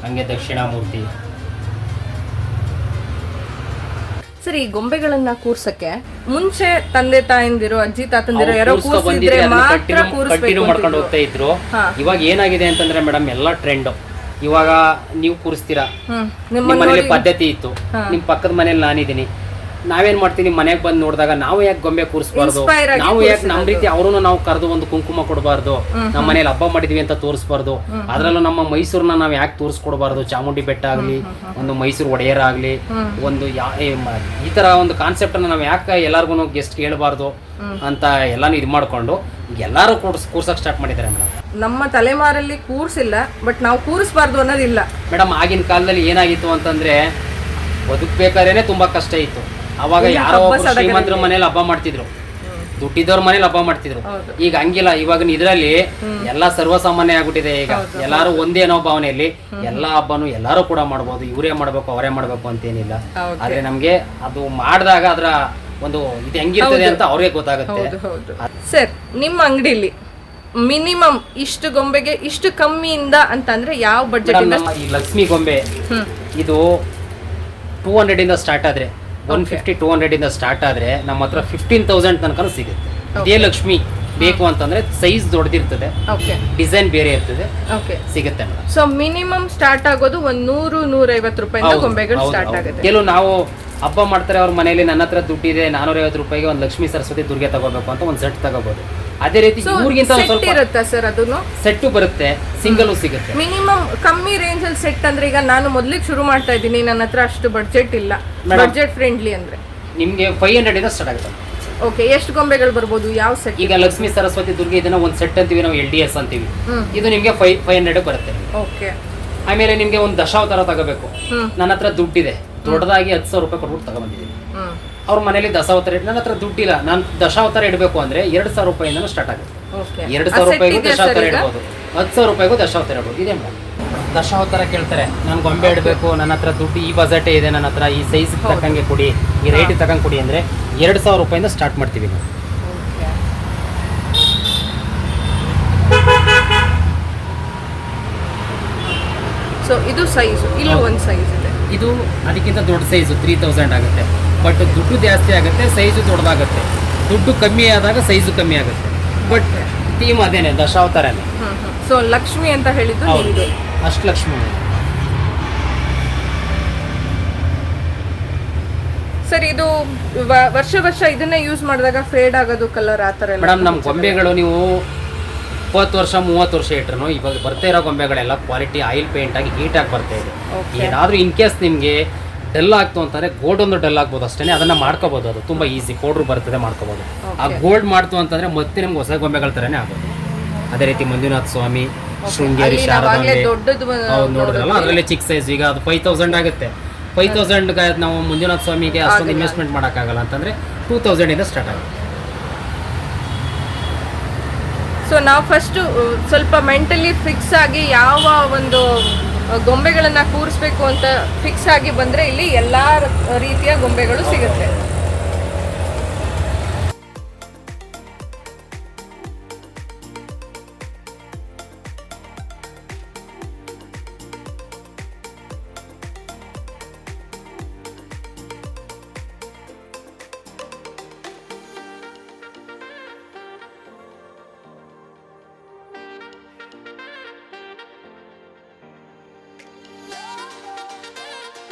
ಹಂಗೆ ದಕ್ಷಿಣಾಮೂರ್ತಿ. ಸರಿ, ಈ ಗೊಂಬೆಗಳನ್ನ ಕೂರ್ಸಕ್ಕೆ ಮುಂಚೆ ತಂದೆ ತಾಯಂದಿರು, ಅಜ್ಜಿ ತಾತಂದಿರು ಯಾರೋ ಕೂರ್ಸಿದ್ರೆ ಮಾತ್ರ ಕಂಟಿನ್ಯೂ ಮಾಡ್ಕೊಂಡು ಹೋಗ್ತಾ ಇದ್ರು. ಇವಾಗ ಏನಾಗಿದೆ ಅಂತಂದ್ರೆ ಮೇಡಮ್, ಎಲ್ಲ ಟ್ರೆಂಡ್. ಇವಾಗ ನೀವು ಕೂರಿಸ್ತೀರಾ, ನಿಮ್ಮ ಮನೇಲಿ ಪದ್ಧತಿ ಇತ್ತು, ನಿಮ್ ಪಕ್ಕದ ಮನೇಲಿ ನಾನಿದ್ದೀನಿ, ನಾವೇನ್ ಮಾಡ್ತೀವಿ, ಮನೆಗೆ ಬಂದು ನೋಡಿದಾಗ ನಾವು ಯಾಕೆ ಗೊಂಬೆ ಕೂರಿಸಬಾರ್ದು, ನಾವು ಯಾಕೆ ನಮ್ಮ ರೀತಿ ಅವ್ರನ್ನು ನಾವು ಕರೆದು ಒಂದು ಕುಂಕುಮ ಕೊಡಬಾರ್ದು, ನಮ್ಮ ಮನೇಲಿ ಹಬ್ಬ ಮಾಡಿದ್ವಿ ಅಂತ ತೋರಿಸ್ಬಾರ್ದು. ಅದ್ರಲ್ಲೂ ನಮ್ಮ ಮೈಸೂರನ್ನ ನಾವು ಯಾಕೆ ತೋರಿಸ್ಕೊಡ್ಬಾರ್ದು, ಚಾಮುಂಡಿ ಬೆಟ್ಟ ಆಗ್ಲಿ, ಒಂದು ಮೈಸೂರು ಒಡೆಯರ್ ಆಗ್ಲಿ, ಒಂದು ಈ ತರ ಒಂದು ಕಾನ್ಸೆಪ್ಟ್ ಅನ್ನ ನಾವು ಯಾಕೆ ಎಲ್ಲಾರ್ಗು ಗೆಸ್ಟ್ ಹೇಳ್ಬಾರ್ದು ಅಂತ ಎಲ್ಲಾನು ಇದು ಮಾಡ್ಕೊಂಡು ಎಲ್ಲಾರು ಕೂರ್ಸಕ್ ಸ್ಟಾರ್ಟ್ ಮಾಡಿದ್ದಾರೆ ಮೇಡಮ್. ನಮ್ಮ ತಲೆಮಾರಲ್ಲಿ ಕೂರ್ಸಿಲ್ಲ, ಬಟ್ ನಾವು ಕೂರಿಸಬಾರ್ದು ಅನ್ನೋದಿಲ್ಲ ಮೇಡಮ್. ಆಗಿನ ಕಾಲದಲ್ಲಿ ಏನಾಗಿತ್ತು ಅಂತಂದ್ರೆ, ಬದುಕ್ಬೇಕಾದ್ರೇನೆ ತುಂಬಾ ಕಷ್ಟ ಇತ್ತು. ಅವಾಗ ಯಾರೋ ಶ್ರೀಮಂತರ ಮನೇಲಿ ಹಬ್ಬ ಮಾಡ್ತಿದ್ರು, ದುಡ್ಡಿದ್ದವ್ರ ಮನೇಲಿ ಹಬ್ಬ ಮಾಡ್ತಿದ್ರು. ಈಗ ಹಂಗಿಲ್ಲ. ಇವಾಗ ಇದ್ರಲ್ಲಿ ಎಲ್ಲಾ ಸರ್ವಸಾಮಾನ್ಯ ಆಗ್ಬಿಟ್ಟಿದೆ. ಈಗ ಎಲ್ಲಾರು ಒಂದೇನೋ ಭಾವನೆಯಲ್ಲಿ ಎಲ್ಲಾ ಹಬ್ಬನು ಎಲ್ಲಾರು ಕೂಡ ಮಾಡ್ಬೋದು. ಇವರೇ ಮಾಡ್ಬೇಕು, ಅವರೇ ಮಾಡ್ಬೇಕು ಅಂತೇನಿಲ್ಲ. ಆದ್ರೆ ನಮ್ಗೆ ಅದು ಮಾಡಿದಾಗ ಅದ್ರ ಒಂದು ಇದು ಹೆಂಗಿರ್ತದೆ ಅಂತ ಅವ್ರಿಗೆ ಗೊತ್ತಾಗುತ್ತೆ. ಸರ್, ನಿಮ್ಮ ಅಂಗಡಿಲಿ ಮಿನಿಮಮ್ ಇಷ್ಟು ಗೊಂಬೆಗೆ ಇಷ್ಟು ಕಮ್ಮಿಯಿಂದ ಅಂತಂದ್ರೆ ಯಾವ ಬಡ್ಜೆಟ್? ಈ ಲಕ್ಷ್ಮಿ ಗೊಂಬೆ ಇದು 200 ಇಂದ ಸ್ಟಾರ್ಟ್ ಆದ್ರೆ 150-200 ಇಂದ ಸ್ಟಾರ್ಟ್ ಆದ್ರೆ ನಮ್ಮ ಹತ್ರ 15,000 ತನಕ ಸಿಗುತ್ತೆ. ಇದೇ ಲಕ್ಷ್ಮಿ ಬೇಕು ಅಂತಂದ್ರೆ ಸೈಜ್ ದೊಡ್ಡದಿರ್ತದೆ, ಡಿಸೈನ್ ಬೇರೆ ಇರ್ತದೆ, ಸಿಗುತ್ತೆ ಮೇಡಮ್. ಸೊ ಮಿನಿಮಮ್ ಸ್ಟಾರ್ಟ್ ಆಗೋದು 100-150 ರೂಪಾಯಿಂದ ಗೊಂಬೆಗಳು ಸ್ಟಾರ್ಟ್ ಆಗುತ್ತೆ. ಕೆಲವು ನಾವು ಹಬ್ಬ ಮಾಡ್ತಾರೆ ಅವ್ರ ಮನೆಯಲ್ಲಿ, ನನ್ನ ಹತ್ರ ದುಡ್ಡಿದೆ 450 ರೂಪಾಯಿಗೆ ಒಂದು ಲಕ್ಷ್ಮೀ ಸರಸ್ವತಿ ದುರ್ಗೆ ತಗೋಬೇಕು ಅಂತ ಒಂದು ಸೆಟ್ ತಗೋಬಹುದು. ಅದೇ ರೀತಿ ಇವ್ರಿಗಿಂತ ಸ್ವಲ್ಪ ಇರುತ್ತೆ ಸರ್, ಅದನ್ನು ಸೆಟ್ಟು ಬರುತ್ತೆ, ಸಿಂಗಲ್ ಸಿಗುತ್ತೆ. ಮಿನಿಮಮ್ ಕಮ್ಮಿ ರೇಂಜ್ ಅಲ್ಲಿ ಸೆಟ್ ಅಂದ್ರೆ, ಈಗ ನಾನು ಮೊದಲಿಗೆ ಶುರು ಮಾಡ್ತಾ ಇದ್ದೀನಿ, ನನ್ನ ಹತ್ರ ಅಷ್ಟು ಬಡ್ಜೆಟ್ ಇಲ್ಲ. ಬಡ್ಜೆಟ್ ಫ್ರೆಂಡ್ಲಿ ಅಂದ್ರೆ ನಿಮ್ಗೆ 500 ಇಂದ ಸ್ಟಾರ್ಟ್ ಆಗುತ್ತೆ. ಓಕೆ, ಎಷ್ಟು ಗೊಂಬೆಗಳು ಬರ್ಬೋದು? ಯಾವ ಸೆಟ್? ಈಗ ಲಕ್ಷ್ಮೀ ಸರಸ್ವತಿ ದುರ್ಗೆ ಇದನ್ನ ಒಂದು ಸೆಟ್ ಅಂತೀವಿ ನಾವು, LDS ಅಂತೀವಿ. ಇದು ನಿಮ್ಗೆ 500 ಬರುತ್ತೆ. ಓಕೆ. ಆಮೇಲೆ ನಿಮ್ಗೆ ಒಂದು ದಶಾವತಾರ ತಗೋಬೇಕು, ನನ್ನ ಹತ್ರ ದುಡ್ಡಿದೆ, ದೊಡ್ಡದಾಗಿ 10,000 ರೂಪಾಯಿ ಕೊಟ್ಬಿಟ್ಟು ತಗೊಂಡ್ಬಂದಿದ್ದೀನಿ. ಅವ್ರ ಮನೇಲಿ ದಶಾವತಾರ ನನ್ನ ಹತ್ರ ದುಡ್ಡಿಲ್ಲ, ನಾನು ದಶಾವತಾರ ಇಡಬೇಕು ಅಂದ್ರೆ 2,000 ರೂಪಾಯಿಂದ ಸ್ಟಾರ್ಟ್ ಆಗುತ್ತೆ. 2,000 ರೂಪಾಯಿಗೂ ದಶಾವತಾರ ಇಡ್ಬೋದು, 10,000 ರೂಪಾಯಿಗೂ ದಶಾವತಾರ ಇಡ್ಬೋದು. ಇದೆ ಮೇಡಮ್. ದಶಾವತಾರ ಕೇಳ್ತಾರೆ, ನಾನು ಗೊಂಬೆ ಇಡಬೇಕು, ನನ್ನ ಹತ್ರ ದುಡ್ಡು ಈ ಬಜೆಟೇ ಇದೆ, ನನ್ನ ಹತ್ರ ಈ ಸೈಜ್ ತಕ್ಕಂಗೆ ಕೊಡಿ, ಈ ರೇಟ್ ತಕ್ಕಂಗೆ ಕೊಡಿ ಅಂದ್ರೆ 2,000 ರೂಪಾಯಿಂದ ಸ್ಟಾರ್ಟ್ ಮಾಡ್ತೀವಿ ನಾವು. ಸೊ ಇದು ಸೈಜ್, ಇಲ್ಲಿ ಒಂದು ಸೈಜ್ ಇದೆ. ಇದು ಅದಕ್ಕಿಂತ ದೊಡ್ಡ ಸೈಜು 3,000 ಆಗುತ್ತೆ. ಬಟ್ ದುಡ್ಡು ಜಾಸ್ತಿ ಆಗುತ್ತೆ, ಸೈಜು ದೊಡ್ಡದಾಗುತ್ತೆ. ದುಡ್ಡು ಕಮ್ಮಿ ಆದಾಗ ಸೈಜು ಕಮ್ಮಿ ಆಗುತ್ತೆ. ಬಟ್ ಥೀಮ್ ಅದೇನೆ, ದಶಾವತಾರನೇ. ಸೊ ಲಕ್ಷ್ಮಿ ಅಂತ ಹೇಳಿದ್ದು ನಿಮ್ದು. ಅಷ್ಟಲಕ್ಷ್ಮಿ. ಸರ್, ಇದು ವರ್ಷ ಇದನ್ನೇ ಯೂಸ್ ಮಾಡಿದಾಗ ಫೇಡ್ ಆಗೋದು, ಕಲರ್ ಆ ಥರ ಎಲ್ಲ? ಮೇಡಮ್, ನಮ್ಮ ಗೊಂಬೆಗಳು ನೀವು 20 ವರ್ಷ 30 ವರ್ಷ ಇಟ್ರು ಇವಾಗ ಬರ್ತಾ ಇರೋ ಗೊಂಬೆಗಳೆಲ್ಲ ಕ್ವಾಲಿಟಿ ಆಯಿಲ್ ಪೇಂಟ್ ಆಗಿ ಹೀಟಾಗಿ ಬರ್ತಾ ಇದೆ. ಏನಾದರೂ ಇನ್ ಕೇಸ್ ನಿಮಗೆ ಡಲ್ ಆಗ್ತು ಅಂತಂದರೆ ಗೋಲ್ಡ್ ಒಂದು ಡಲ್ ಆಗ್ಬೋದು ಅಷ್ಟೇ, ಅದನ್ನು ಮಾಡ್ಕೋಬೋದು. ಅದು ತುಂಬ ಈಸಿ, ಪೌಡ್ರ್ ಬರ್ತದೆ, ಮಾಡ್ಕೋಬೋದು. ಆ ಗೋಲ್ಡ್ ಮಾಡ್ತು ಅಂತಂದರೆ ಮತ್ತೆ ನಿಮ್ಗೆ ಹೊಸ ಗೊಂಬೆಗಳ ಥರನೇ ಆಗೋದು. ಅದೇ ರೀತಿ ಮಂಜುನಾಥ ಸ್ವಾಮಿ, ಶೃಂಗೇರಿ, ಶಾರದಾಂಬೆ ನೋಡಿದ್ರಲ್ಲ, ಅದರಲ್ಲೇ ಚಿಕ್ಕ ಸೈಜ್. ಈಗ ಅದು 5,000 ಆಗುತ್ತೆ. 5,000ಗೆ ನಾವು ಮಂಜುನಾಥ ಸ್ವಾಮಿಗೆ ಅಷ್ಟೊಂದು ಇನ್ವೆಸ್ಟ್ಮೆಂಟ್ ಮಾಡೋಕ್ಕಾಗಲ್ಲ ಅಂತಂದರೆ 2,000 ಇಂದ ಸ್ಟಾರ್ಟ್ ಆಗುತ್ತೆ. ಸೊ ನಾವು ಫಸ್ಟು ಸ್ವಲ್ಪ ಮೆಂಟಲಿ ಫಿಕ್ಸ್ ಆಗಿ ಯಾವ ಒಂದು ಗೊಂಬೆಗಳನ್ನು ಕೂರಿಸ್ಬೇಕು ಅಂತ ಫಿಕ್ಸ್ ಆಗಿ ಬಂದರೆ ಇಲ್ಲಿ ಎಲ್ಲ ರೀತಿಯ ಗೊಂಬೆಗಳು ಸಿಗುತ್ತೆ.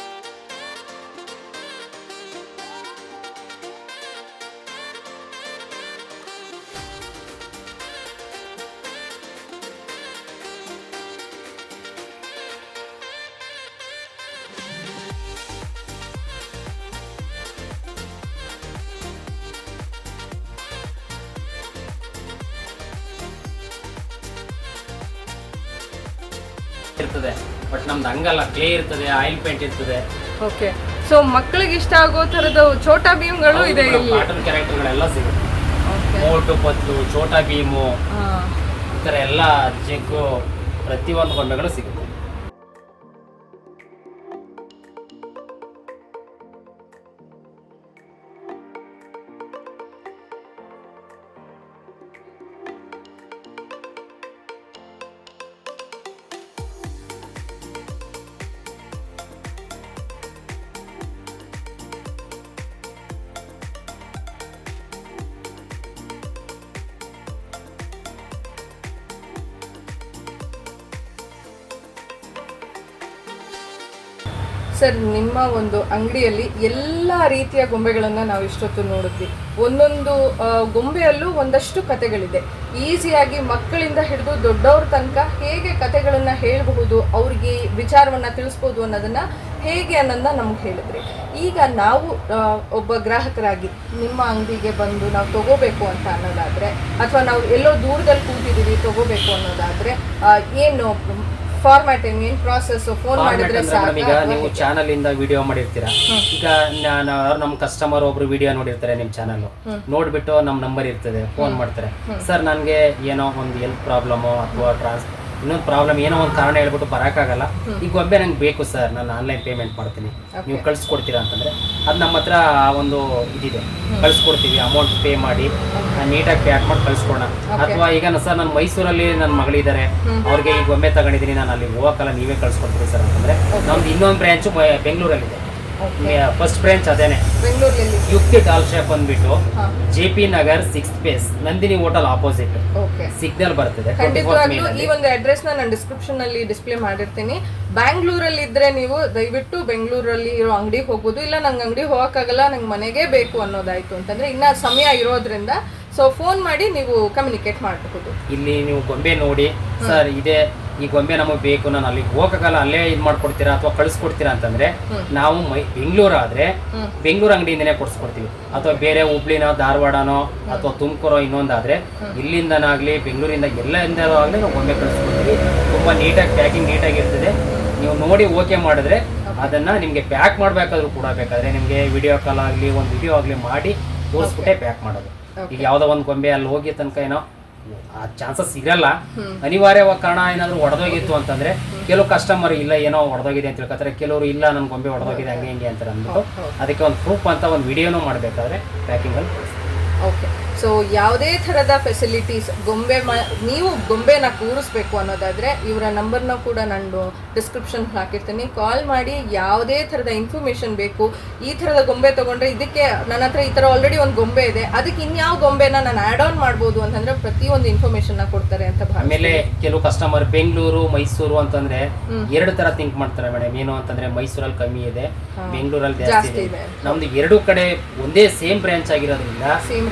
ಇರ್ತದೆ, ಬಟ್ ನಮ್ದು ಹಂಗಲ್ಲ, ಕ್ಲೇ ಇರ್ತದೆ, ಆಯಿಲ್ ಪೇಂಟ್ ಇರ್ತದೆ. ಓಕೆ, ಸೊ ಮಕ್ಕಳಿಗೆ ಇಷ್ಟ ಆಗೋ ಥರದ ಛೋಟಾ ಭೀಮ್ಗಳು ಇದೆ ಇಲ್ಲಿ. ಕಾರ್ಟೂನ್ ಕ್ಯಾರೆಕ್ಟರ್ಗಳೆಲ್ಲ ಸಿಗುತ್ತೆ. ಮೋಟು ಪತ್ಲು, ಛೋಟಾ ಭೀಮು, ಈ ಥರ ಎಲ್ಲ ಜಗ್ಗು ಪ್ರತಿಯೊಂದು ಗೊಂಬೆಗಳು ಸಿಗುತ್ತೆ. ಸರ್, ನಿಮ್ಮ ಒಂದು ಅಂಗಡಿಯಲ್ಲಿ ಎಲ್ಲ ರೀತಿಯ ಗೊಂಬೆಗಳನ್ನು ನಾವು ಇಷ್ಟೊತ್ತು ನೋಡಿದ್ವಿ. ಒಂದೊಂದು ಗೊಂಬೆಯಲ್ಲೂ ಒಂದಷ್ಟು ಕತೆಗಳಿದೆ. ಈಸಿಯಾಗಿ ಮಕ್ಕಳಿಂದ ಹಿಡಿದು ದೊಡ್ಡವ್ರ ತನಕ ಹೇಗೆ ಕತೆಗಳನ್ನು ಹೇಳಬಹುದು, ಅವ್ರಿಗೆ ವಿಚಾರವನ್ನು ತಿಳಿಸ್ಬೋದು ಅನ್ನೋದನ್ನು ಹೇಗೆ ಅನ್ನೋದನ್ನ ನಮ್ಗೆ ಹೇಳಿದ್ರಿ. ಈಗ ನಾವು ಒಬ್ಬ ಗ್ರಾಹಕರಾಗಿ ನಿಮ್ಮ ಅಂಗಡಿಗೆ ಬಂದು ನಾವು ತಗೋಬೇಕು ಅಂತ ಅನ್ನೋದಾದರೆ, ಅಥವಾ ನಾವು ಎಲ್ಲೋ ದೂರದಲ್ಲಿ ಕೂತಿದ್ದೀವಿ ತಗೋಬೇಕು ಅನ್ನೋದಾದರೆ ಏನು ಫಾರ್ಮ್ಯಾಟ್, ಏನು ಪ್ರಾಸೆಸ್? ಫೋನ್ ಮಾಡಿದ್ರೆ ಸಾಕು. ಈಗ ನೀವು ಚಾನಲ್ ಇಂದ ವಿಡಿಯೋ ಮಾಡಿರ್ತೀರಾ, ಈಗ ನಮ್ಮ ಕಸ್ಟಮರ್ ಒಬ್ರು ವಿಡಿಯೋ ನೋಡಿರ್ತಾರೆ ನಿಮ್ಮ ಚಾನಲ್, ನೋಡ್ಬಿಟ್ಟು ನಮ್ಮ ನಂಬರ್ ಇರ್ತದೆ, ಫೋನ್ ಮಾಡ್ತಾರೆ, ಸರ್ ನನಗೆ ಏನೋ ಒಂದು ಹೆಲ್ತ್ ಪ್ರಾಬ್ಲಮು ಅಥವಾ ಇನ್ನೊಂದು ಪ್ರಾಬ್ಲಮ್, ಏನೋ ಒಂದು ಕಾರಣ ಹೇಳ್ಬಿಟ್ಟು ಬರೋಕ್ಕಾಗಲ್ಲ, ಈ ಗೊಂಬೆ ನಂಗೆ ಬೇಕು ಸರ್, ನಾನು ಆನ್ಲೈನ್ ಪೇಮೆಂಟ್ ಮಾಡ್ತೀನಿ, ನೀವು ಕಳ್ಸಿಕೊಡ್ತೀರಾ ಅಂತಂದರೆ ಅದು ನಮ್ಮ ಹತ್ರ ಒಂದು ಇದಿದೆ, ಕಳ್ಸಿಕೊಡ್ತೀವಿ. ಅಮೌಂಟ್ ಪೇ ಮಾಡಿ ನೀಟಾಗಿ ಪ್ಯಾಕ್ ಮಾಡಿ ಕಳ್ಸ್ಕೊಡೋಣ. ಅಥವಾ ಈಗ ಸರ್ ನಾನು ಮೈಸೂರಲ್ಲಿ ನನ್ನ ಮಗಳಿದ್ದಾರೆ, ಅವ್ರಿಗೆ ಈ ಗೊಂಬೆ ತಗೊಂಡಿದ್ದೀನಿ, ನಾನು ಅಲ್ಲಿ ಹೋಗಕ್ಕಲ್ಲ, ನೀವೇ ಕಳ್ಸಿಕೊಡ್ತೀವಿ ಸರ್ ಅಂತಂದರೆ ನಮ್ದು ಇನ್ನೊಂದು ಬ್ರ್ಯಾಂಚು ಬೆಂಗಳೂರಲ್ಲಿದೆ. ಫಸ್ಟ್ ಬ್ರಾಂಚ್ ಅದೇನೆ, ಬೆಂಗಳೂರಲ್ಲಿ ಯುಕ್ತಿ ಡಾಲ್ ಶಾಪ್ ಬಂದ್ಬಿಟ್ಟು JP Nagar 6th phase, Nandini hotel opposite signal ಬರ್ತದೆ. ಖಂಡಿತವಾಗ್ಲೂ ಈ ಒಂದು ಅಡ್ರೆಸ್ ನಾನು ಡಿಸ್ಕ್ರಿಪ್ಷನ್ ಅಲ್ಲಿ ಡಿಸ್ಪ್ಲೇ ಮಾಡಿರ್ತೀನಿ. ಬ್ಯಾಂಗ್ಳೂರಲ್ಲಿ ಇದ್ರೆ ನೀವು ದಯವಿಟ್ಟು ಬೆಂಗಳೂರಲ್ಲಿ ಇರೋ ಅಂಗಡಿಗೆ ಹೋಗ್ಬೋದು. ಇಲ್ಲ ನಂಗೆ ಅಂಗಡಿ ಹೋಗಕ್ಕಾಗಲ್ಲ, ನಂಗೆ ಮನೆಗೆ ಬೇಕು ಅನ್ನೋದಾಯ್ತು ಅಂತಂದ್ರೆ ಇನ್ನ ಸಮಯ ಇರೋದ್ರಿಂದ ಸೊ ಫೋನ್ ಮಾಡಿ ನೀವು ಕಮ್ಯುನಿಕೇಟ್ ಮಾಡಬಹುದು. ಇಲ್ಲಿ ನೀವು ಗೊಂಬೆ ನೋಡಿ, ಸರ್ ಇದೆ ಈ ಗೊಂಬೆ ನಮಗೆ ಬೇಕು, ನಾನು ಅಲ್ಲಿಗೆ ಹೋಗಕ್ಕಾಗಲ್ಲ, ಅಲ್ಲೇ ಇದು ಮಾಡ್ಕೊಡ್ತೀರಾ ಅಥವಾ ಕಳಿಸ್ಕೊಡ್ತೀರಾ ಅಂತಂದ್ರೆ ನಾವು ಬೆಂಗಳೂರು ಆದ್ರೆ ಬೆಂಗಳೂರು ಅಂಗಡಿಯಿಂದನೇ ಕೊಡ್ಸ್ಕೊಡ್ತೀವಿ. ಅಥವಾ ಬೇರೆ ಹುಬ್ಳಿನೋ ಧಾರವಾಡನೋ ಅಥವಾ ತುಮಕೂರೋ ಇನ್ನೊಂದಾದ್ರೆ ಇಲ್ಲಿಂದನಾಗ್ಲಿ ಬೆಂಗಳೂರಿಂದ ಎಲ್ಲದಿಂದಲೂ ಆಗಲಿ ನಾವು ಗೊಂಬೆ ಕಳಿಸ್ಕೊಡ್ತೀವಿ. ತುಂಬಾ ನೀಟಾಗಿ ಪ್ಯಾಕಿಂಗ್ ನೀಟಾಗಿ ಇರ್ತದೆ. ನೀವು ನೋಡಿ ಓಕೆ ಮಾಡಿದ್ರೆ ಅದನ್ನ ನಿಮ್ಗೆ ಪ್ಯಾಕ್ ಮಾಡ್ಬೇಕಾದ್ರೂ ಕೂಡ ಬೇಕಾದ್ರೆ ನಿಮ್ಗೆ ವಿಡಿಯೋ ಕಾಲ್ ಆಗಲಿ ಒಂದು ವಿಡಿಯೋ ಆಗಲಿ ಮಾಡಿ ತೋರಿಸ್ಬಿಟ್ಟೆ ಪ್ಯಾಕ್ ಮಾಡೋದು. ಈಗ ಯಾವ್ದೋ ಒಂದು ಗೊಂಬೆ ಅಲ್ಲಿ ಹೋಗಿ ತನಕ ಏನೋ ಆ ಚಾನ್ಸಸ್ ಇರಲ್ಲ. ಅನಿವಾರ್ಯವಾಗಿ ಕಾರಣ ಏನಾದ್ರು ಒಡೆದೋಗಿತ್ತು ಅಂತಂದ್ರೆ ಕೆಲವು ಕಸ್ಟಮರ್ ಇಲ್ಲ ಏನೋ ಒಡೆದೋಗಿದೆ ಅಂತ ಹೇಳ್ಕೊತಾರೆ, ಕೆಲವರು ಇಲ್ಲ ನನ್ನ ಗೊಂಬೆ ಒಡೆದೋಗಿದೆ ಹಂಗೆ ಹಿಂಗೆ ಅಂತಾರೆ ಅಂದ್ಬಿಟ್ಟು ಅದಕ್ಕೆ ಒಂದು ಪ್ರೂಫ್ ಅಂತ ಒಂದು ವಿಡಿಯೋನೂ ಮಾಡಬೇಕಾದ್ರೆ ಪ್ಯಾಕಿಂಗಲ್ಲಿ. ಓಕೆ, ಸೊ ಯಾವುದೇ ಥರದ ಫೆಸಿಲಿಟೀಸ್ ನೀವು ಗೊಂಬೆನ ಕೂರಿಸ್ಬೇಕು ಅನ್ನೋದಾದರೆ ಇವರ ನಂಬರ್ನ ಕೂಡ ನಾನು ಡಿಸ್ಕ್ರಿಪ್ಷನ್ ಹಾಕಿರ್ತೀನಿ. ಕಾಲ್ ಮಾಡಿ ಯಾವುದೇ ಥರದ ಇನ್ಫಾರ್ಮೇಷನ್ ಬೇಕು, ಈ ಥರದ ಗೊಂಬೆ ತೊಗೊಂಡ್ರೆ ಇದಕ್ಕೆ ನನ್ನ ಹತ್ರ ಈ ಥರ ಆಲ್ರೆಡಿ ಒಂದು ಗೊಂಬೆ ಇದೆ, ಅದಕ್ಕೆ ಇನ್ಯಾವ ಗೊಂಬೆನ ನಾನು ಆ್ಯಡ್ ಆನ್ ಮಾಡ್ಬೋದು ಅಂತಂದರೆ ಪ್ರತಿಯೊಂದು ಇನ್ಫಾರ್ಮೇಷನ್ನ ಕೊಡ್ತಾರೆ ಅಂತ. ಆಮೇಲೆ ಕೆಲವು ಕಸ್ಟಮರ್ ಬೆಂಗಳೂರು ಮೈಸೂರು ಅಂತಂದ್ರೆ ಎರಡು ಥರ ಥಿಂಕ್ ಮಾಡ್ತಾರೆ ಮೇಡಮ್. ಏನು ಅಂತಂದ್ರೆ ಮೈಸೂರಲ್ಲಿ ಕಮ್ಮಿ ಇದೆ, ಬೆಂಗಳೂರಲ್ಲಿ ಜಾಸ್ತಿ ಇದೆ. ನಮ್ದು ಎರಡು ಕಡೆ ಒಂದೇ ಸೇಮ್ ಬ್ರಾಂಚ್ ಆಗಿರೋದ್ರಿಂದ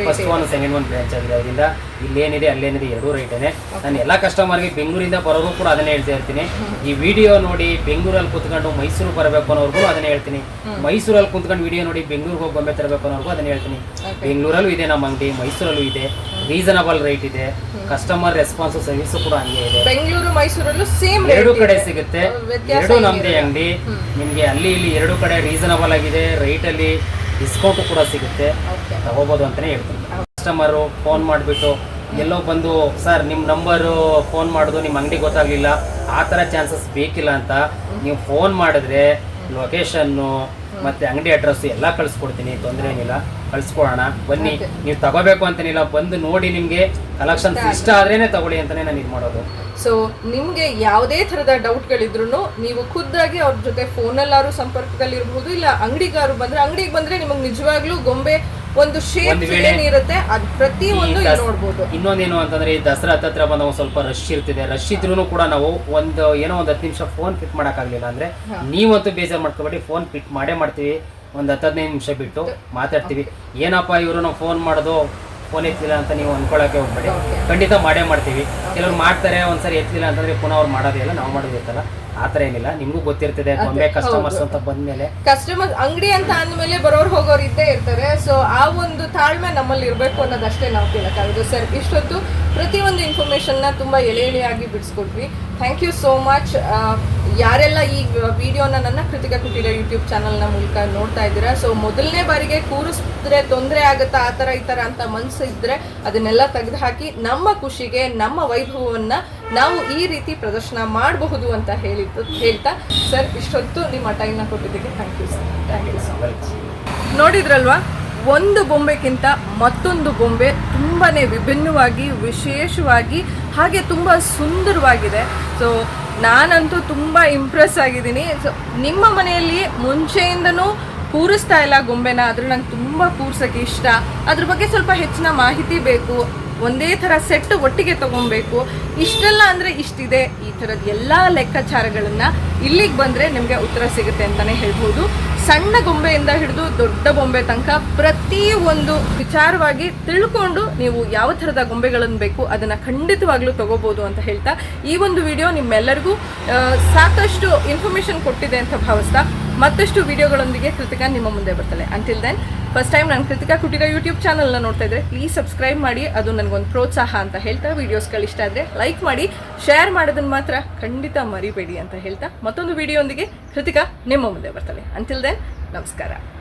first one second one branch ಆಗಿರೋದ್ರಿಂದ ಇಲ್ಲೇನಿದೆ ಅಲ್ಲೇನಿದೆ ಎರಡೂ ರೈಟೇನೆ. ನಾನು ಎಲ್ಲ ಕಸ್ಟಮರ್ಗೆ ಬೆಂಗಳೂರಿಂದ ಬರೋರು ಕೂಡ ಅದನ್ನೇ ಹೇಳ್ತಾ ಇರ್ತೀನಿ. ಈ ವಿಡಿಯೋ ನೋಡಿ ಬೆಂಗಳೂರಲ್ಲಿ ಕುತ್ಕೊಂಡು ಮೈಸೂರು ಬರಬೇಕು ಅನ್ನೋರ್ಗು ಅದನ್ನೇ ಹೇಳ್ತೀನಿ. ಮೈಸೂರಲ್ಲಿ ಕುತ್ಕೊಂಡು ವಿಡಿಯೋ ನೋಡಿ ಬೆಂಗಳೂರಿಗೆ ಹೋಗಿ ಗೊಂಬೆ ತರಬೇಕು ಅನ್ನೋರ್ಗು ಅದನ್ನೇ ಹೇಳ್ತೀನಿ. ಬೆಂಗಳೂರಲ್ಲೂ ಇದೆ ನಮ್ಮ ಅಂಗಡಿ, ಮೈಸೂರಲ್ಲೂ ಇದೆ, ರೀಸನಬಲ್ ರೇಟ್ ಇದೆ, ಕಸ್ಟಮರ್ ರೆಸ್ಪಾನ್ಸ್ ಸರ್ವಿಸ್ ಕೂಡ ಹಂಗೆ ಇದೆ. ಬೆಂಗಳೂರು ಮೈಸೂರಲ್ಲೂ ಸೇಮ್ ಎರಡು ಕಡೆ ಸಿಗುತ್ತೆ, ಎರಡು ನಮ್ದೇ ಅಂಗಡಿ. ನಿಮ್ಗೆ ಅಲ್ಲಿ ಇಲ್ಲಿ ಎರಡು ಕಡೆ ರೀಸನಬಲ್ ಆಗಿದೆ, ರೈಟ್ ಅಲ್ಲಿ ಡಿಸ್ಕೌಂಟ್ ಕೂಡ ಸಿಗುತ್ತೆ, ತಗೋಬಹುದು ಅಂತಾನೆ ಹೇಳ್ತೀನಿ. ಕಸ್ಟಮರು ಫೋನ್ ಮಾಡಿಬಿಟ್ಟು ಎಲ್ಲೋ ಬಂದು ಸರ್ ನಿಮ್ಮ ನಂಬರು ಫೋನ್ ಮಾಡೋದು ನಿಮ್ಮ ಅಂಗಡಿ ಗೊತ್ತಾಗ್ಲಿಲ್ಲ ಆ ಥರ ಚಾನ್ಸಸ್ ಬೇಕಿಲ್ಲ ಅಂತ ನೀವು ಫೋನ್ ಮಾಡಿದ್ರೆ ಲೊಕೇಶನ್ನು ಮತ್ತೆ ಅಂಗಡಿ ಅಡ್ರೆಸ್ ಎಲ್ಲ ಕಳಿಸ್ಕೊಡ್ತೀನಿ, ತೊಂದರೆ ಏನಿಲ್ಲ, ಕಳಿಸ್ಕೊಡೋಣ ಬನ್ನಿ. ನೀವು ತಗೋಬೇಕು ಅಂತೇನಿಲ್ಲ, ಬಂದು ನೋಡಿ ನಿಮಗೆ ಕಲೆಕ್ಷನ್ಸ್ ಇಷ್ಟ ಆದ್ರೇನೆ ತಗೊಳ್ಳಿ ಅಂತಾನೆ ನಾನು ಇದು ಮಾಡೋದು. ಸೊ ನಿಮ್ಗೆ ಯಾವುದೇ ತರದ ಡೌಟ್ಗಳಿದ್ರು ನೀವು ಖುದ್ದಾಗಿ ಅವ್ರ ಜೊತೆ ಫೋನಲ್ಲಾರು ಸಂಪರ್ಕದಲ್ಲಿ ಇರಬಹುದು, ಇಲ್ಲ ಅಂಗಡಿಗಾರು ಅಂಗಡಿಗೆ ಬಂದ್ರೆ ನಿಮಗೆ ನಿಜವಾಗ್ಲೂ ಗೊಂಬೆ ಒಂದು ಶೇಪ್ ಏನಿರುತ್ತೆ ಅದು ಪ್ರತಿಯೊಂದು ನೋಡ್ಬೋದು. ಇನ್ನೊಂದೇನು ಅಂತಂದ್ರೆ ಈ ದಸರಾ ಹತ್ರ ಬಂದಾಗ ಸ್ವಲ್ಪ ರಶ್ ಇರ್ತಿದೆ. ರಶ್ ಇದ್ರೂ ಕೂಡ ನಾವು ಒಂದು 10 ನಿಮಿಷ ಫೋನ್ ಪಿಕ್ ಮಾಡೋಕ್ಕಾಗಲಿಲ್ಲ ಅಂದ್ರೆ ನೀವಂತೂ ಬೇಜಾರು ಮಾಡ್ಕೊಬೇಡಿ, ಫೋನ್ ಪಿಕ್ ಮಾಡೇ ಮಾಡ್ತೀವಿ. ಒಂದು 10-15 ನಿಮಿಷ ಬಿಟ್ಟು ಮಾತಾಡ್ತೀವಿ. ಏನಪ್ಪ ಇವರು ನಾವು ಫೋನ್ ಮಾಡೋದು ಫೋನ್ ಎತ್ತಲಿಲ್ಲ ಅಂತ ನೀವು ಅನ್ಕೊಳ್ಳೋಕೆ ಹೋಗ್ಬೇಡಿ, ಖಂಡಿತ ಮಾಡೇ ಮಾಡ್ತೀವಿ. ಕೆಲವ್ರು ಮಾಡ್ತಾರೆ, ಒಂದ್ಸರಿ ಎತ್ತಲಿಲ್ಲ ಅಂತಂದ್ರೆ ಪುನಃ ಅವ್ರು ಮಾಡೋದಿಲ್ಲ, ನಾವು ಮಾಡೋದಿರ್ತಲ್ಲ. ಆ ಥರ ಏನಿಲ್ಲ, ನಿಮಗೂ ಗೊತ್ತಿರ್ತದೆ ಗೊಂಬೆ ಕಸ್ಟಮರ್ಸ್ ಅಂತ ಬಂದ್ಮೇಲೆ. ಕಸ್ಟಮರ್ಸ್ ಅಂಗಡಿ ಅಂತ ಅಂದ್ಮೇಲೆ ಬರೋರು ಹೋಗೋರು ಇದ್ದೇ ಇರ್ತಾರೆ. ಸೊ ಆ ಒಂದು ತಾಳ್ಮೆ ನಮ್ಮಲ್ಲಿ ಇರಬೇಕು ಅನ್ನೋದಷ್ಟೇ ನಾವು ಕೇಳಕ್ಕಾಗೋದು. ಸರ್ ಇಷ್ಟೊತ್ತು ಪ್ರತಿಯೊಂದು ಇನ್ಫಾರ್ಮೇಶನ್ನ ತುಂಬ ಎಳೆಯಾಗಿ ಬಿಡಿಸ್ಕೊಟ್ವಿ. Thank you so much. ಯಾರೆಲ್ಲ ಈ ವಿಡಿಯೋನ ನನ್ನ ಕೃತಿಕಾ ಕುಟೀರ ಯೂಟ್ಯೂಬ್ ಚಾನಲ್ನ ಮೂಲಕ ನೋಡ್ತಾ ಇದ್ದೀರಾ, ಸೊ ಮೊದಲನೇ ಬಾರಿಗೆ ಕೂರಿಸಿದ್ರೆ ತೊಂದರೆ ಆಗುತ್ತಾ ಆ ಥರ ಈ ಥರ ಅಂತ ಮನಸ್ಸು ಇದ್ದರೆ ಅದನ್ನೆಲ್ಲ ತೆಗೆದುಹಾಕಿ ನಮ್ಮ ಖುಷಿಗೆ ನಮ್ಮ ವೈಭವವನ್ನು ನಾವು ಈ ರೀತಿ ಪ್ರದರ್ಶನ ಮಾಡಬಹುದು ಅಂತ ಹೇಳ್ತಾ ಸರ್ ಇಷ್ಟೊತ್ತು ನಿಮ್ಮ ಟೈಮ್ನ ಕೊಟ್ಟಿದ್ದಕ್ಕೆ thank you sir. Thank you so much. ನೋಡಿದ್ರಲ್ವಾ, ಒಂದು ಗೊಂಬೆಗಿಂತ ಮತ್ತೊಂದು ಗೊಂಬೆ ತುಂಬಾ ವಿಭಿನ್ನವಾಗಿ ವಿಶೇಷವಾಗಿ ಹಾಗೆ ತುಂಬ ಸುಂದರವಾಗಿದೆ. ಸೊ ನಾನಂತೂ ತುಂಬ ಇಂಪ್ರೆಸ್ ಆಗಿದ್ದೀನಿ. ಸೊ ನಿಮ್ಮ ಮನೆಯಲ್ಲಿ ಮುಂಚೆಯಿಂದನೂ ಕೂರಿಸ್ತಾ ಇಲ್ಲ ಗೊಂಬೆನ, ಆದರೂ ನಂಗೆ ತುಂಬ ಕೂರ್ಸೋಕ್ಕೆ ಇಷ್ಟ. ಅದ್ರ ಬಗ್ಗೆ ಸ್ವಲ್ಪ ಹೆಚ್ಚಿನ ಮಾಹಿತಿ ಬೇಕು, ಒಂದೇ ಥರ ಸೆಟ್ ಒಟ್ಟಿಗೆ ತೊಗೊಬೇಕು, ಇಷ್ಟೆಲ್ಲ ಅಂದರೆ ಇಷ್ಟಿದೆ, ಈ ಥರದ ಎಲ್ಲ ಲೆಕ್ಕಾಚಾರಗಳನ್ನು ಇಲ್ಲಿಗೆ ಬಂದರೆ ನಿಮಗೆ ಉತ್ತರ ಸಿಗುತ್ತೆ ಅಂತಲೇ ಹೇಳ್ಬೋದು. ಸಣ್ಣ ಗೊಂಬೆಯಿಂದ ಹಿಡಿದು ದೊಡ್ಡ ಗೊಂಬೆ ತನಕ ಪ್ರತಿಯೊಂದು ವಿಚಾರವಾಗಿ ತಿಳ್ಕೊಂಡು ನೀವು ಯಾವ ಥರದ ಗೊಂಬೆಗಳನ್ನು ಬೇಕು ಅದನ್ನು ಖಂಡಿತವಾಗ್ಲೂ ತಗೋಬೋದು ಅಂತ ಹೇಳ್ತಾ ಈ ಒಂದು ವಿಡಿಯೋ ನಿಮ್ಮೆಲ್ಲರಿಗೂ ಸಾಕಷ್ಟು ಇನ್ಫಾರ್ಮೇಷನ್ ಕೊಟ್ಟಿದೆ ಅಂತ ಭಾವಿಸ್ತಾ ಮತ್ತಷ್ಟು ವಿಡಿಯೋಗಳೊಂದಿಗೆ ಕೃತಿಕಾ ನಿಮ್ಮ ಮುಂದೆ ಬರ್ತಾಳೆ. ಅಂಟಿಲ್ ದೆನ್, ಫಸ್ಟ್ ಟೈಮ್ ನಾನು ಕೃತಿಕಾ ಕುಟೀರ ಯೂಟ್ಯೂಬ್ ಚಾನಲ್ನ ನೋಡ್ತಾ ಇದ್ದರೆ ಪ್ಲೀಸ್ ಸಬ್ಸ್ಕ್ರೈಬ್ ಮಾಡಿ, ಅದು ನನಗೊಂದು ಪ್ರೋತ್ಸಾಹ ಅಂತ ಹೇಳ್ತಾ ವೀಡಿಯೋಸ್ಗಳು ಇಷ್ಟ ಆದರೆ ಲೈಕ್ ಮಾಡಿ, ಶೇರ್ ಮಾಡೋದನ್ನು ಮಾತ್ರ ಖಂಡಿತ ಮರಿಬೇಡಿ ಅಂತ ಹೇಳ್ತಾ ಮತ್ತೊಂದು ವಿಡಿಯೋ ಒಂದಿಗೆ ಕೃತಿಕಾ ನಿಮ್ಮ ಮುಂದೆ ಬರ್ತಾಳೆ. ಅಂಟಿಲ್ ದೆನ್, ನಮಸ್ಕಾರ.